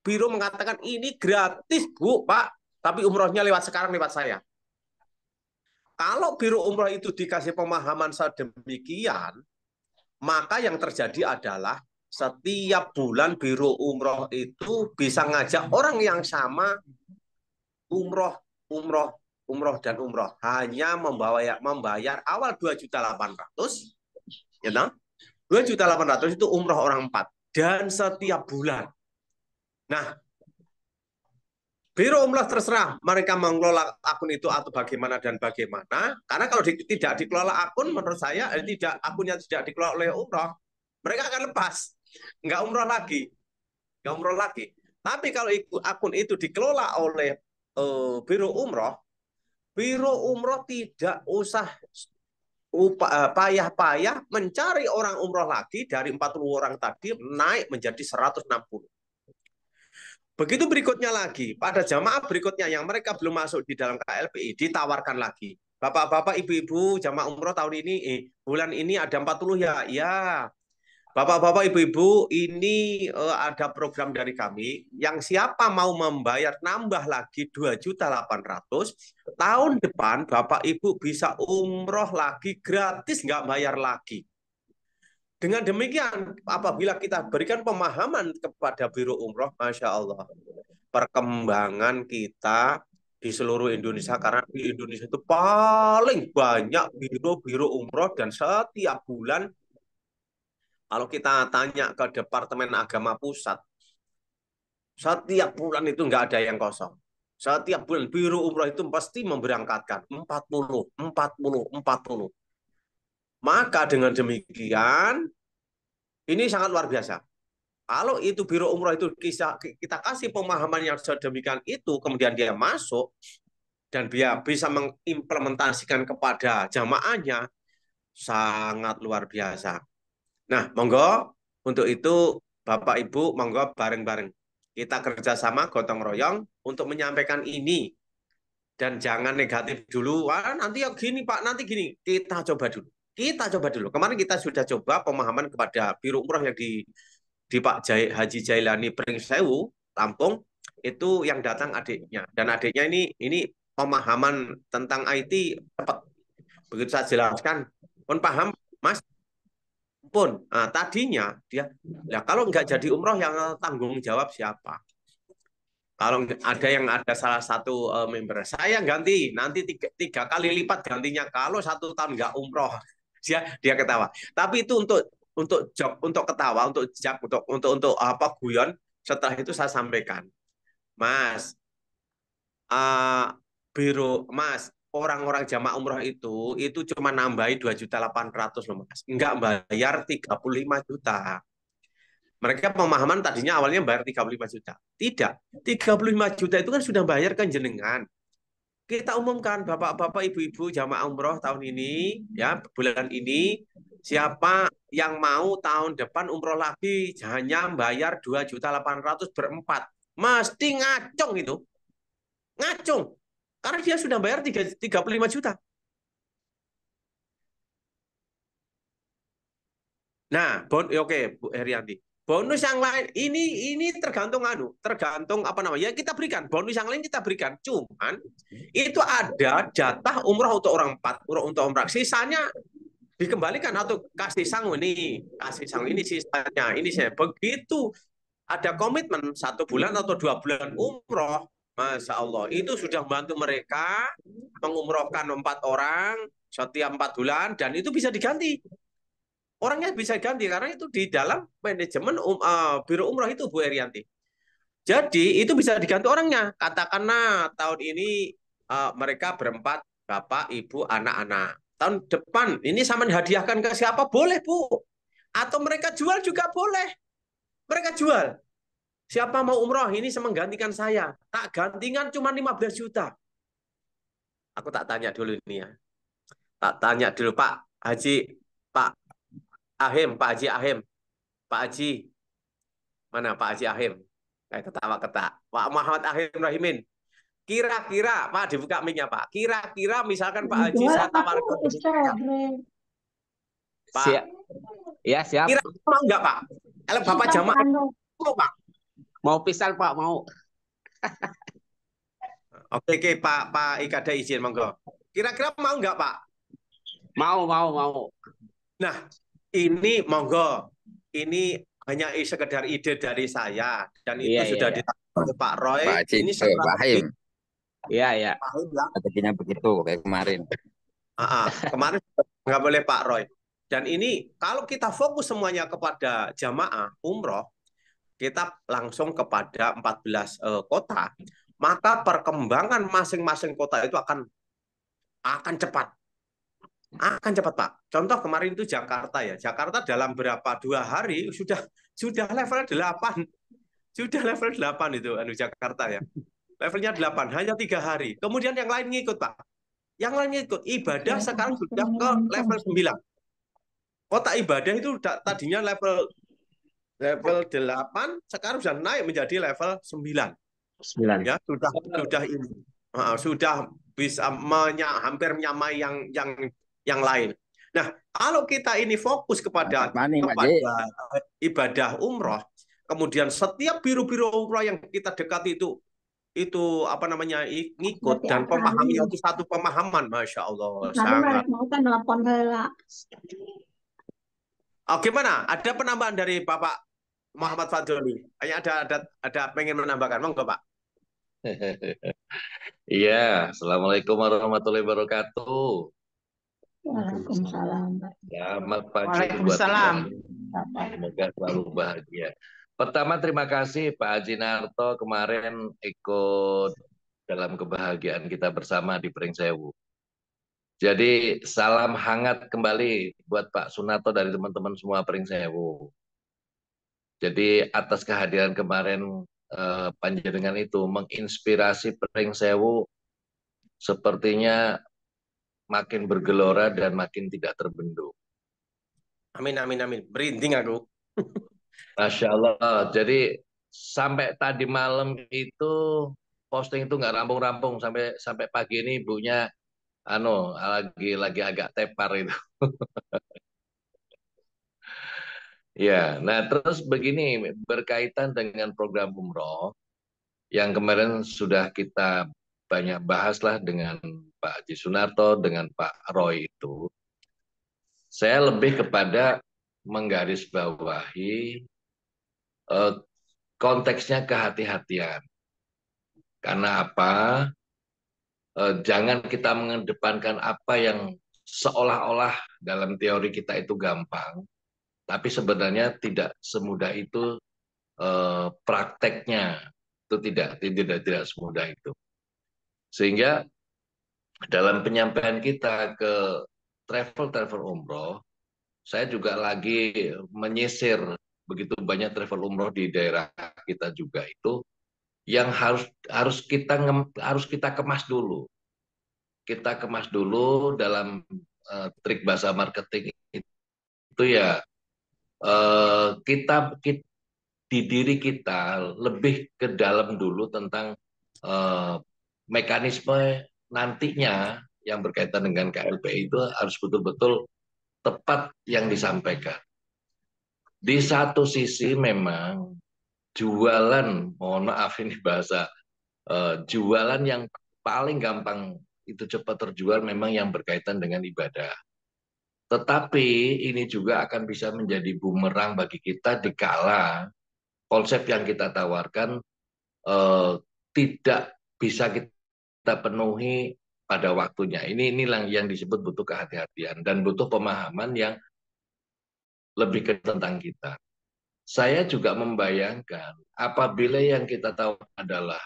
biro mengatakan ini gratis Bu, Pak, tapi umrohnya lewat saya. Kalau biro umroh itu dikasih pemahaman sedemikian, maka yang terjadi adalah setiap bulan biro umroh itu bisa ngajak orang yang sama umroh, dan umroh. Hanya membayar awal 2.800.000, ya, 2.800.000 itu umroh orang 4, dan setiap bulan. Nah, biro umroh terserah mereka mengelola akun itu atau bagaimana dan bagaimana. Karena kalau tidak dikelola akun, menurut saya akunnya tidak dikelola oleh umroh, mereka akan lepas, nggak umroh lagi. Tapi kalau akun itu dikelola oleh biro umroh tidak usah payah-payah mencari orang umroh lagi, dari 40 orang tadi naik menjadi 160. Begitu berikutnya lagi, pada jamaah berikutnya yang mereka belum masuk di dalam KLPI, ditawarkan lagi. Bapak-bapak, ibu-ibu, jamaah umroh tahun ini, bulan ini ada 40 ya? Ya. Bapak-bapak, ibu-ibu, ini ada program dari kami, yang siapa mau membayar nambah lagi 2.800.000, tahun depan Bapak Ibu bisa umroh lagi gratis, nggak bayar lagi. Dengan demikian, apabila kita berikan pemahaman kepada Biro Umroh, Masya Allah, perkembangan kita di seluruh Indonesia, karena di Indonesia itu paling banyak biro-biro umroh, dan setiap bulan kalau kita tanya ke Departemen Agama Pusat, setiap bulan itu nggak ada yang kosong. Setiap bulan biro umroh itu pasti memberangkatkan 40. Maka dengan demikian, ini sangat luar biasa. Kalau itu biro umroh itu kita kasih pemahaman yang sedemikian itu, kemudian dia masuk, dan dia bisa mengimplementasikan kepada jamaahnya, sangat luar biasa. Nah, monggo untuk itu Bapak Ibu, monggo bareng-bareng kita kerjasama gotong royong untuk menyampaikan ini. Dan jangan negatif dulu, wah nanti ya gini Pak, nanti gini. Kita coba dulu. Kemarin kita sudah coba pemahaman kepada biro umroh yang di Pak Haji Jailani Pringsewu, Lampung, itu yang datang adiknya. Dan adiknya ini pemahaman tentang IT cepat. Begitu saya jelaskan, pun paham, Mas? Pun. Nah, tadinya dia, ya kalau nggak jadi umroh yang tanggung jawab siapa? Kalau ada salah satu member saya ganti, nanti tiga kali lipat gantinya kalau 1 tahun nggak umroh. Dia ketawa. Tapi itu untuk job, untuk ketawa, untuk jab, untuk apa guyon. Setelah itu saya sampaikan, Mas, Mas, orang-orang jamaah umroh itu cuma nambahi 2.800.000 loh Mas, nggak bayar 35 juta. Mereka pemahaman tadinya awalnya bayar 35 juta. Tidak, 35 juta itu kan sudah bayar kan jenengan. Kita umumkan Bapak-bapak, Ibu-ibu jamaah umroh tahun ini, ya bulan ini, siapa yang mau tahun depan umroh lagi hanya bayar 2.800.000 berempat. Mesti ngacung itu. Ngacung. Karena dia sudah bayar 35 juta. Nah, oke Bu Herianti. Bonus yang lain ini tergantung apa namanya, kita berikan bonus yang lain, kita berikan, cuman itu ada jatah umroh untuk orang 4, untuk umrah, sisanya dikembalikan atau kasih sang ini sisanya ini saya begitu ada komitmen 1 bulan atau 2 bulan umroh, Masya Allah itu sudah membantu mereka mengumrohkan 4 orang setiap 4 bulan, dan itu bisa diganti. Orangnya bisa ganti karena itu di dalam manajemen biro umroh itu Bu Herianti. Jadi itu bisa diganti orangnya. Katakanlah tahun ini mereka berempat, bapak, ibu, anak-anak. Tahun depan ini sama hadiahkan ke siapa boleh Bu. Atau mereka jual juga boleh. Mereka jual. Siapa mau umroh ini menggantikan saya. Tak gantikan cuma 15 juta. Aku tak tanya dulu ini ya. Tak tanya dulu Pak Haji, Pak Ahim, Pak Haji Ahim. Pak Haji. Mana Pak Haji Ahim? Kayak ketawa-ketawa. Pak Muhammad Ahim Rahimin. Kira-kira, Pak dibuka mic-nya Pak. Kira-kira misalkan Pak Haji saya tawarkan. Pak. Siap. Ya, siap. Kira-kira mau enggak Pak? Kalau Bapak jamaah mau Pak? Mau pisan Pak, mau. Oke, Pak Ikada izin monggo. Kira-kira mau enggak Pak? Mau. Nah, ini monggo, ini hanya sekedar ide dari saya, dan itu sudah ditanggung oleh Pak Roy. Pak Ini Fahim. Iya. Adanya begitu kayak kemarin. Kemarin nggak boleh Pak Roy. Dan ini kalau kita fokus semuanya kepada jamaah umroh, kita langsung kepada 14 kota, maka perkembangan masing-masing kota itu akan cepat. Akan cepat Pak. Contoh kemarin itu Jakarta ya. Jakarta dalam berapa 2 hari sudah level 8. Sudah level 8 itu Jakarta ya. Levelnya 8 hanya 3 hari. Kemudian yang lain ngikut Pak. Yang lain ngikut. Ibadah sekarang sudah ke level 9. Kota ibadah itu tadinya level 8 sekarang sudah naik menjadi level 9. Ya, sudah ini. Sudah bisa hampir menyamai yang lain. Nah, kalau kita ini fokus kepada ibadah umroh, kemudian setiap biro-biro umroh yang kita dekati itu apa namanya ngikut, dan pemahamannya itu satu pemahaman, Masya Allah, sangat. Oh, gimana? Ada penambahan dari Bapak Muhammad Fadjoli? Kayaknya ada pengen menambahkan, monggo Pak. Iya, Assalamualaikum warahmatullahi wabarakatuh. Waalaikumsalam. Selamat pagi buat Waalaikumsalam. semuanya. Semoga selalu bahagia. Pertama, terima kasih Pak Haji Narto kemarin ikut dalam kebahagiaan kita bersama di Pringsewu. Jadi salam hangat kembali buat Pak Sunarto dari teman-teman semua Pringsewu. Jadi atas kehadiran kemarin panjenengan itu menginspirasi Pringsewu sepertinya makin bergelora dan makin tidak terbendung. Amin, amin, amin. Berinding aku. Masya Allah. Jadi sampai tadi malam itu posting itu nggak rampung-rampung sampai pagi ini ibunya lagi agak tepar itu. Ya, nah terus begini berkaitan dengan program umroh yang kemarin sudah kita banyak bahas lah dengan Pak Haji Sunarto, dengan Pak Roy itu. Saya lebih kepada menggarisbawahi konteksnya kehati-hatian. Karena apa? Jangan kita mengedepankan apa yang seolah-olah dalam teori kita itu gampang, tapi sebenarnya tidak semudah itu prakteknya. Itu tidak semudah itu. Sehingga dalam penyampaian kita ke travel umroh, saya juga lagi menyisir begitu banyak travel umroh di daerah kita juga itu yang harus kita kemas dulu. Kita kemas dulu dalam trik bahasa marketing itu ya kita di diri kita lebih ke dalam dulu tentang mekanisme nantinya yang berkaitan dengan KLP itu harus betul-betul tepat yang disampaikan. Di satu sisi memang jualan, mohon maaf ini bahasa, jualan yang paling gampang itu cepat terjual memang yang berkaitan dengan ibadah. Tetapi ini juga akan bisa menjadi bumerang bagi kita dikala konsep yang kita tawarkan tidak bisa kita penuhi pada waktunya. Inilah yang disebut butuh kehati-hatian dan butuh pemahaman yang lebih ke tentang kita. Saya juga membayangkan apabila yang kita tahu adalah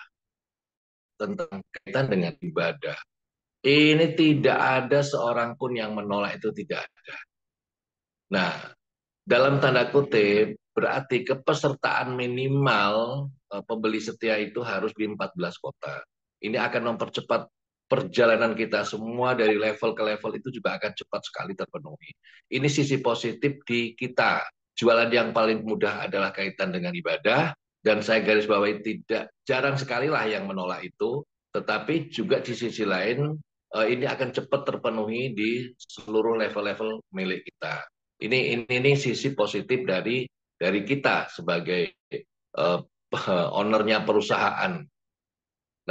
tentang kaitan dengan ibadah, ini tidak ada seorang pun yang menolak itu, tidak ada. Nah, dalam tanda kutip berarti kepesertaan minimal pembeli setia itu harus di 14 kota. Ini akan mempercepat perjalanan kita semua dari level ke level itu juga akan cepat sekali terpenuhi. Ini sisi positif di kita. Jualan yang paling mudah adalah kaitan dengan ibadah, dan saya garis bawahi jarang sekali lah yang menolak itu, tetapi juga di sisi lain ini akan cepat terpenuhi di seluruh level-level milik kita. Ini sisi positif dari kita sebagai ownernya perusahaan.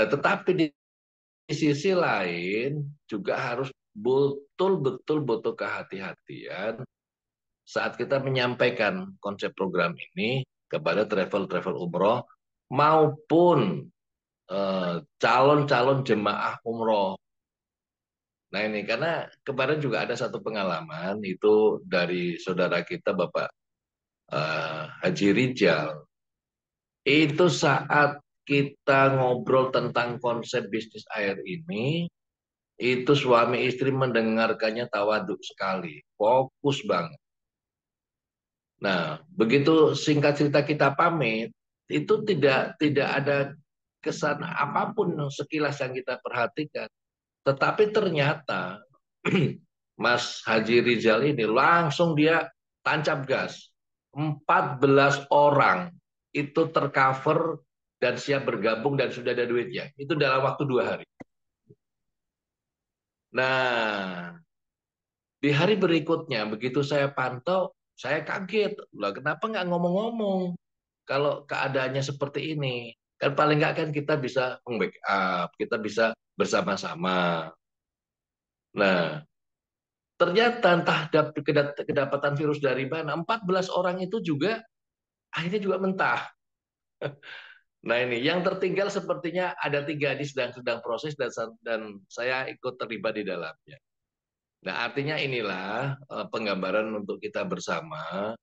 Nah, tetapi di sisi lain juga harus betul-betul butuh kehati-hatian saat kita menyampaikan konsep program ini kepada travel umroh maupun calon-calon jemaah umroh. Nah ini karena kemarin juga ada satu pengalaman itu dari saudara kita Bapak Haji Rijal. Itu saat kita ngobrol tentang konsep bisnis air ini, itu suami istri mendengarkannya tawaduk sekali, fokus banget. Nah, begitu singkat cerita kita pamit, itu tidak ada kesan apapun sekilas yang kita perhatikan. Tetapi ternyata Mas Haji Rizal ini langsung dia tancap gas. 14 orang itu tercover dan siap bergabung dan sudah ada duitnya. Itu dalam waktu 2 hari. Nah, di hari berikutnya begitu saya pantau, saya kaget. Lah, kenapa nggak ngomong-ngomong kalau keadaannya seperti ini? Kan paling nggak kan kita bisa meng-backup, kita bisa bersama-sama. Nah, ternyata entah kedapatan virus dari mana, 14 orang itu juga akhirnya juga mentah. Nah ini yang tertinggal sepertinya ada 3 ini sedang proses dan saya ikut terlibat di dalamnya. Nah artinya inilah penggambaran untuk kita bersama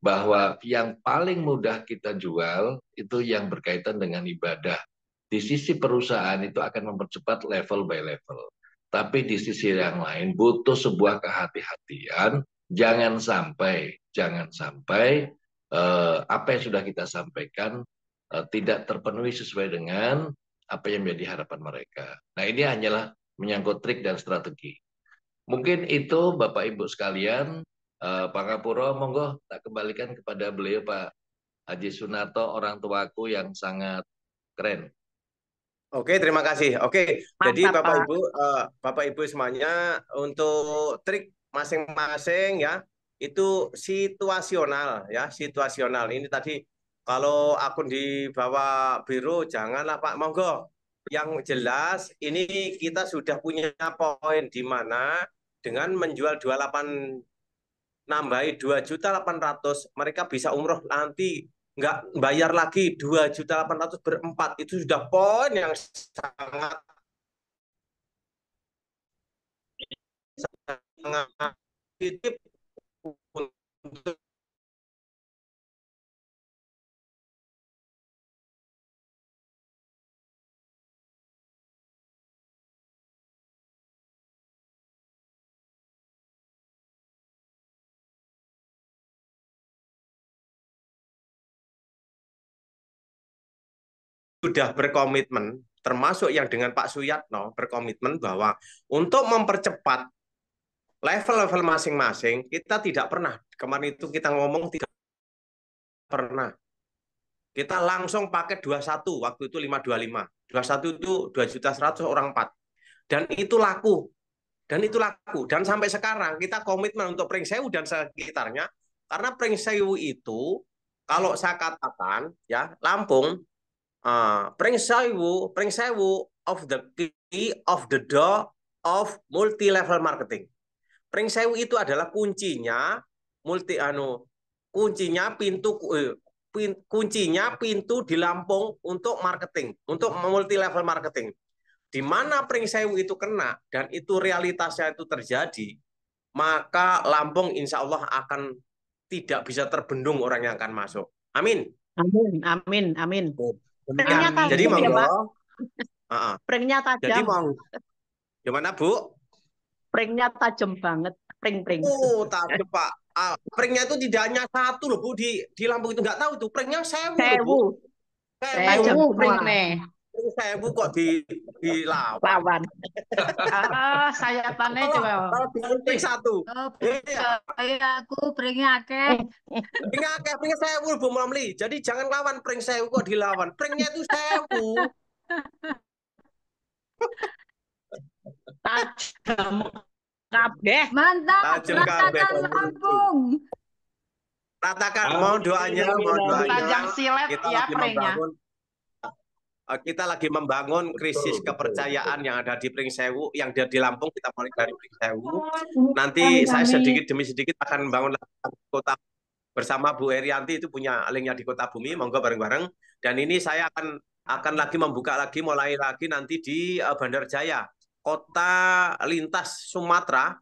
bahwa yang paling mudah kita jual itu yang berkaitan dengan ibadah. Di sisi perusahaan itu akan mempercepat level by level. Tapi di sisi yang lain butuh sebuah kehati-hatian. Jangan sampai apa yang sudah kita sampaikan tidak terpenuhi sesuai dengan apa yang menjadi harapan mereka. Nah ini hanyalah menyangkut trik dan strategi. Mungkin itu Bapak Ibu sekalian, Pak Kapuro, monggo tak kembalikan kepada beliau Pak Haji Sunarto, orang tuaku yang sangat keren. Oke, terima kasih. Oke, jadi Mantap, Bapak Ibu semuanya untuk trik masing-masing ya itu situasional ya, situasional. Ini tadi kalau akun di bawah biru janganlah Pak, monggo. Yang jelas ini kita sudah punya poin di mana dengan menjual 28 nambahi 2.800.000 mereka bisa umroh nanti nggak bayar lagi 2.800.000 berempat, itu sudah poin yang sangat positif untuk sudah berkomitmen, termasuk yang dengan Pak Suyatno berkomitmen bahwa untuk mempercepat level-level masing-masing, kita tidak pernah, kemarin itu kita ngomong tidak pernah. Kita langsung pakai 21, waktu itu 525. 21 itu 2.100.000 orang 4. Dan itu laku. Dan sampai sekarang kita komitmen untuk Pringsewu dan sekitarnya, karena Pringsewu itu, kalau saya katakan, ya Lampung, Pringsewu of the key of the door of multi-level marketing. Pringsewu itu adalah kuncinya kuncinya pintu di Lampung untuk marketing, untuk multi level marketing. Di mana Pringsewu itu kena dan itu realitasnya itu terjadi, maka Lampung insya Allah akan tidak bisa terbendung orang yang akan masuk. Amin. Amin. Demikian. Jadi monggo. Pringnya tajam. Jadi monggo. Gimana Bu? Pringnya tajam banget. Pring. Oh, tajam Pak. Pringnya itu tidak hanya satu loh Bu di Lampung itu, nggak tahu itu pringnya 1.000 Bu. Sewu pringnya. 1.000 kok lawan. Saya tanya coba. Pring 1. Aku pringnya akeh. Pringnya 1.000 Bu Mamli. Jadi jangan lawan pring 1.000 kok dilawan. Pringnya itu 1.000. Tajam kabeh. Mantap. Ratakan Lampung. Ratakan, mohon doanya. Tajam silet ya pringnya. Kita lagi membangun krisis kepercayaan yang ada di Pringsewu, yang ada di Lampung, kita mulai dari Pringsewu. Nanti saya sedikit demi sedikit akan membangun kota bersama Bu Erianti, itu punya linknya di Kota Bumi, monggo bareng-bareng. Dan ini saya akan lagi membuka lagi, mulai lagi nanti di Bandar Jaya, kota lintas Sumatera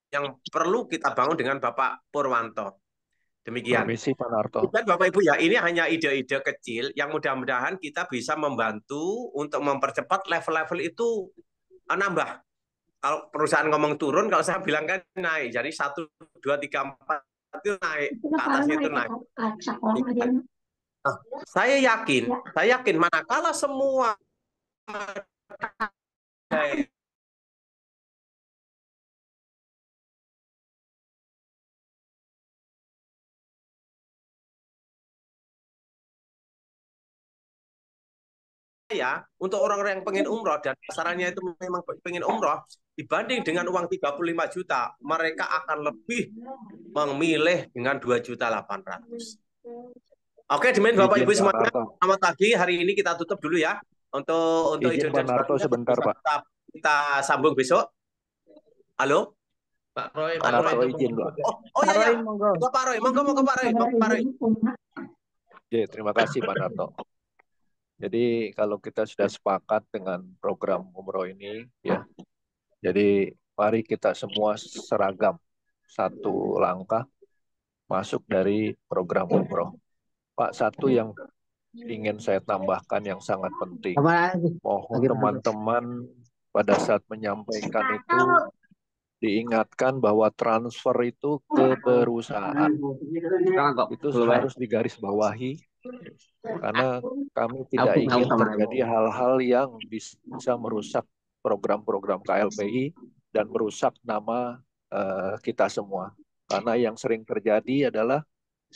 yang perlu kita bangun dengan Bapak Purwanto. Demikian. Permisi Pak Narto. Dan Bapak Ibu ya, ini hanya ide-ide kecil yang mudah-mudahan kita bisa membantu untuk mempercepat level-level itu nambah. Kalau perusahaan ngomong turun, kalau saya bilang kan naik. Jadi 1, 2, 3, 4 itu naik, ke atasnya itu naik. Nah, saya yakin manakala semua ya, untuk orang-orang yang pengen umroh dan sasarannya itu memang pengen umroh, dibanding dengan uang 35 juta, mereka akan lebih memilih dengan 2.800.000. Oke, demikian Bapak Ibu semuanya, selamat pagi. Hari ini kita tutup dulu ya untuk ide dan sebentar Pak. Kita sambung besok. Halo. Pak Roy, Pak Narto izin, Pak. Oh iya ya. monggo. Ke Pak Roy, monggo ke Pak Roy, monggo Pak Roy. Oke, terima kasih Pak Narto. Jadi kalau kita sudah sepakat dengan program umroh ini, ya, jadi mari kita semua seragam satu langkah masuk dari program umroh. Pak, satu yang ingin saya tambahkan yang sangat penting, mohon teman-teman pada saat menyampaikan itu diingatkan bahwa transfer itu ke perusahaan itu harus digarisbawahi karena kami tidak ingin terjadi hal-hal yang bisa merusak program-program KLPI dan merusak nama kita semua. Karena yang sering terjadi adalah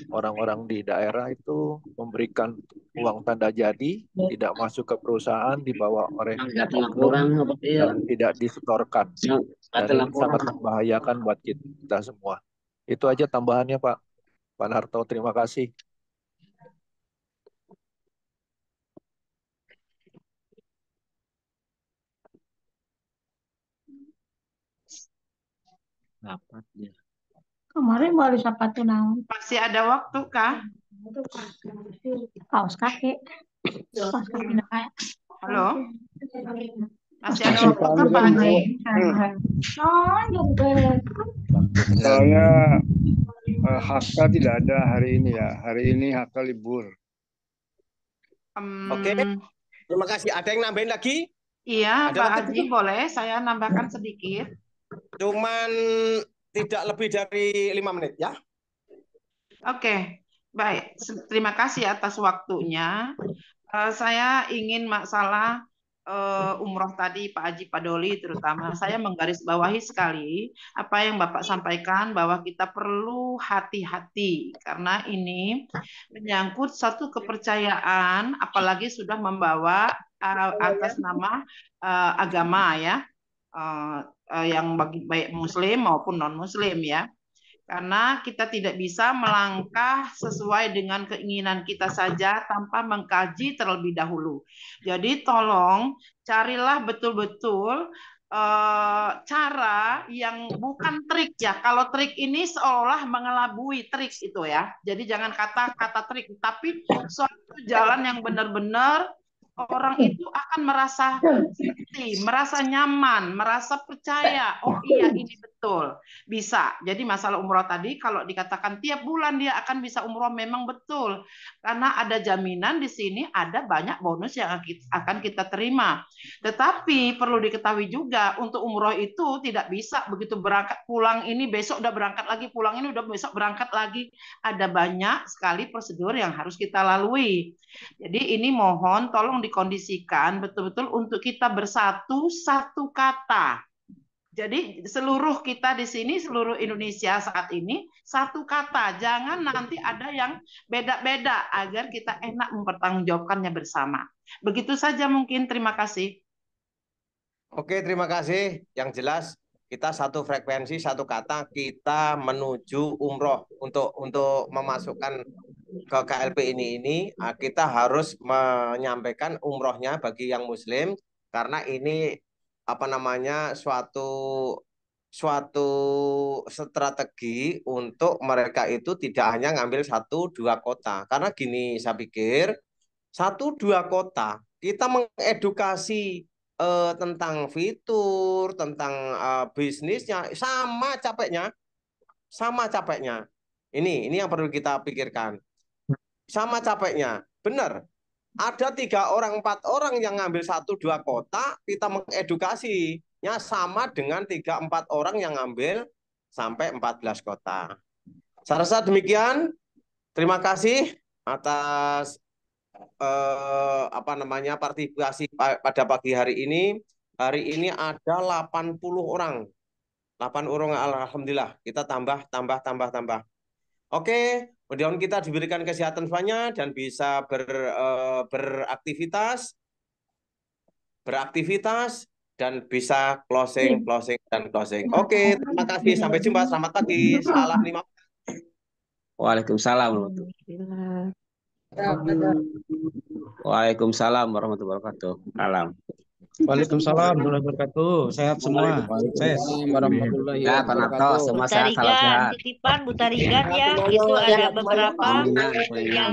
orang-orang di daerah itu memberikan uang tanda jadi, tidak masuk ke perusahaan, dibawa oleh oknum dan tidak disetorkan. Dan ini sangat membahayakan buat kita semua. Itu aja tambahannya Pak Narto, terima kasih. Kemarin baru sepatu naon. Masih ada waktu kah? Kaos kaki. Kaos kaki nak. Halo? Masih ada waktu kah Pak Haji? Soalnya HK tidak ada hari ini ya. Hari ini HK libur. Oke. Terima kasih. Ada yang nambahin lagi? Iya, Ada Pak lagi? Haji boleh saya nambahkan sedikit. Cuman tidak lebih dari 5 menit ya. Oke, baik. Terima kasih atas waktunya. Saya ingin masalah umroh tadi Pak Haji Padoli terutama, saya menggarisbawahi sekali apa yang Bapak sampaikan bahwa kita perlu hati-hati karena ini menyangkut satu kepercayaan, apalagi sudah membawa atas nama agama ya, yang bagi baik Muslim maupun non-Muslim ya. Karena kita tidak bisa melangkah sesuai dengan keinginan kita saja tanpa mengkaji terlebih dahulu. Jadi tolong carilah betul-betul cara yang bukan trik ya. Kalau trik ini seolah mengelabui trik itu ya. Jadi jangan kata trik, tapi suatu jalan yang benar-benar orang itu akan merasa safety, merasa nyaman, merasa percaya. Oh iya ini betul, bisa. Jadi masalah umroh tadi kalau dikatakan tiap bulan dia akan bisa umroh memang betul. Karena ada jaminan di sini ada banyak bonus yang akan kita terima. Tetapi perlu diketahui juga untuk umroh itu tidak bisa begitu berangkat pulang ini besok udah berangkat lagi, pulang ini udah besok berangkat lagi. Ada banyak sekali prosedur yang harus kita lalui. Jadi ini mohon tolong dikondisikan betul-betul untuk kita bersatu satu kata. Jadi seluruh kita di sini, seluruh Indonesia saat ini satu kata. Jangan nanti ada yang beda-beda agar kita enak mempertanggungjawabkannya bersama. Begitu saja mungkin. Terima kasih. Oke, terima kasih. Yang jelas kita satu frekuensi, satu kata, kita menuju umroh untuk memasukkan ke KLP ini kita harus menyampaikan umrohnya bagi yang Muslim karena ini apa namanya suatu strategi untuk mereka itu tidak hanya ngambil 1-2 kota karena gini saya pikir 1-2 kota kita mengedukasi tentang fitur tentang bisnisnya sama capeknya ini yang perlu kita pikirkan. Sama capeknya, benar. Ada 3 orang, 4 orang yang ngambil 1-2 kota, kita mengedukasinya sama dengan 3-4 orang yang ngambil sampai 14 kota. Saya rasa demikian. Terima kasih atas partisipasi pada pagi hari ini. Hari ini ada 80 orang. 8 orang, alhamdulillah. Kita tambah. Oke. Mudah-mudahan kita diberikan kesehatan semuanya dan bisa beraktivitas dan bisa closing. Oke, terima kasih. Sampai jumpa. Selamat pagi. Salam 5. Waalaikumsalam. Waalaikumsalam warahmatullahi wabarakatuh. Salam. Waalaikumsalam warahmatullahi wabarakatuh. Sehat semua. Sukses. Waalaikumsalam warahmatullahi Ya, Pak Narto, wabarakatuh. semua Bu sehat, salam Tarigan, sehat. titipan Bu Tarigan ya. Itu ada beberapa yang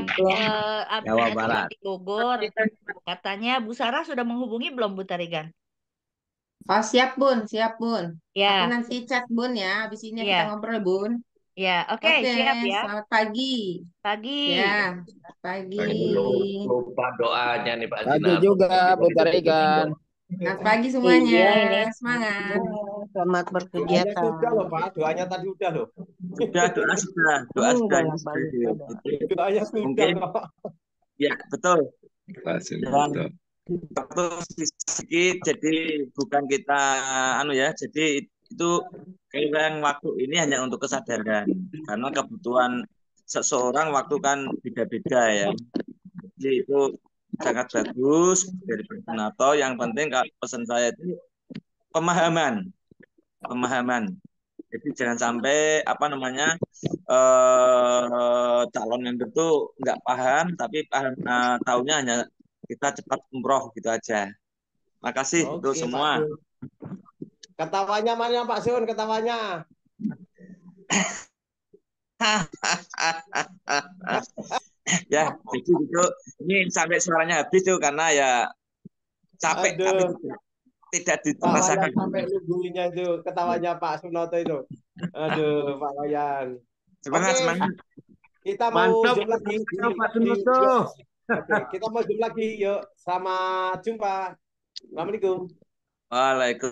Jawa ada Barat. di Bogor. Katanya Bu Sarah sudah menghubungi belum Bu Tarigan? Oh, siap Bun, siap Bun. Aku Ya, nanti chat Bun ya. Habis ini kita ya, ngobrol Bun. ya. Oke, Oke, siap ya. selamat pagi. Pagi. Ya, pagi. Lupa doanya nih Pak Pagi Jinar. juga, Bu Tarigan. Selamat pagi Iya semuanya. ini. Semangat. Selamat Doanya berkegiatan. sudah loh Pak, doanya tadi udah loh. Doa sudah Udah ini lah sudah Pak Luka doa. Doanya sudah mungkin kok. ya betul. Dan Betul. waktu sedikit jadi bukan kita jadi itu yang waktu ini hanya untuk kesadaran karena kebutuhan seseorang waktu kan beda-beda ya. Jadi itu sangat bagus dari Pak Sunarto. Yang penting pesan saya itu pemahaman. Jadi jangan sampai calon member itu nggak paham tapi tahunya hanya kita cepat umroh gitu aja. Makasih untuk Oke Pak semua. Sun. Ketawanya mana Pak Sun, ketawanya? Ya, jadi itu ini sampai suaranya habis tuh karena ya capek tapi Aduh, tidak Pak Wayan dirasakan. sampai nungguinnya itu, ketawanya Pak Sunoto itu. Aduh, Pak Wayan. Semangat, Oke, semangat. kita mau Mantap, jumpa lagi mantap Pak di Sunoto. yuk. Oke, kita mau jumpa lagi yuk. Selamat jumpa. Assalamualaikum. Waalaikumsalam.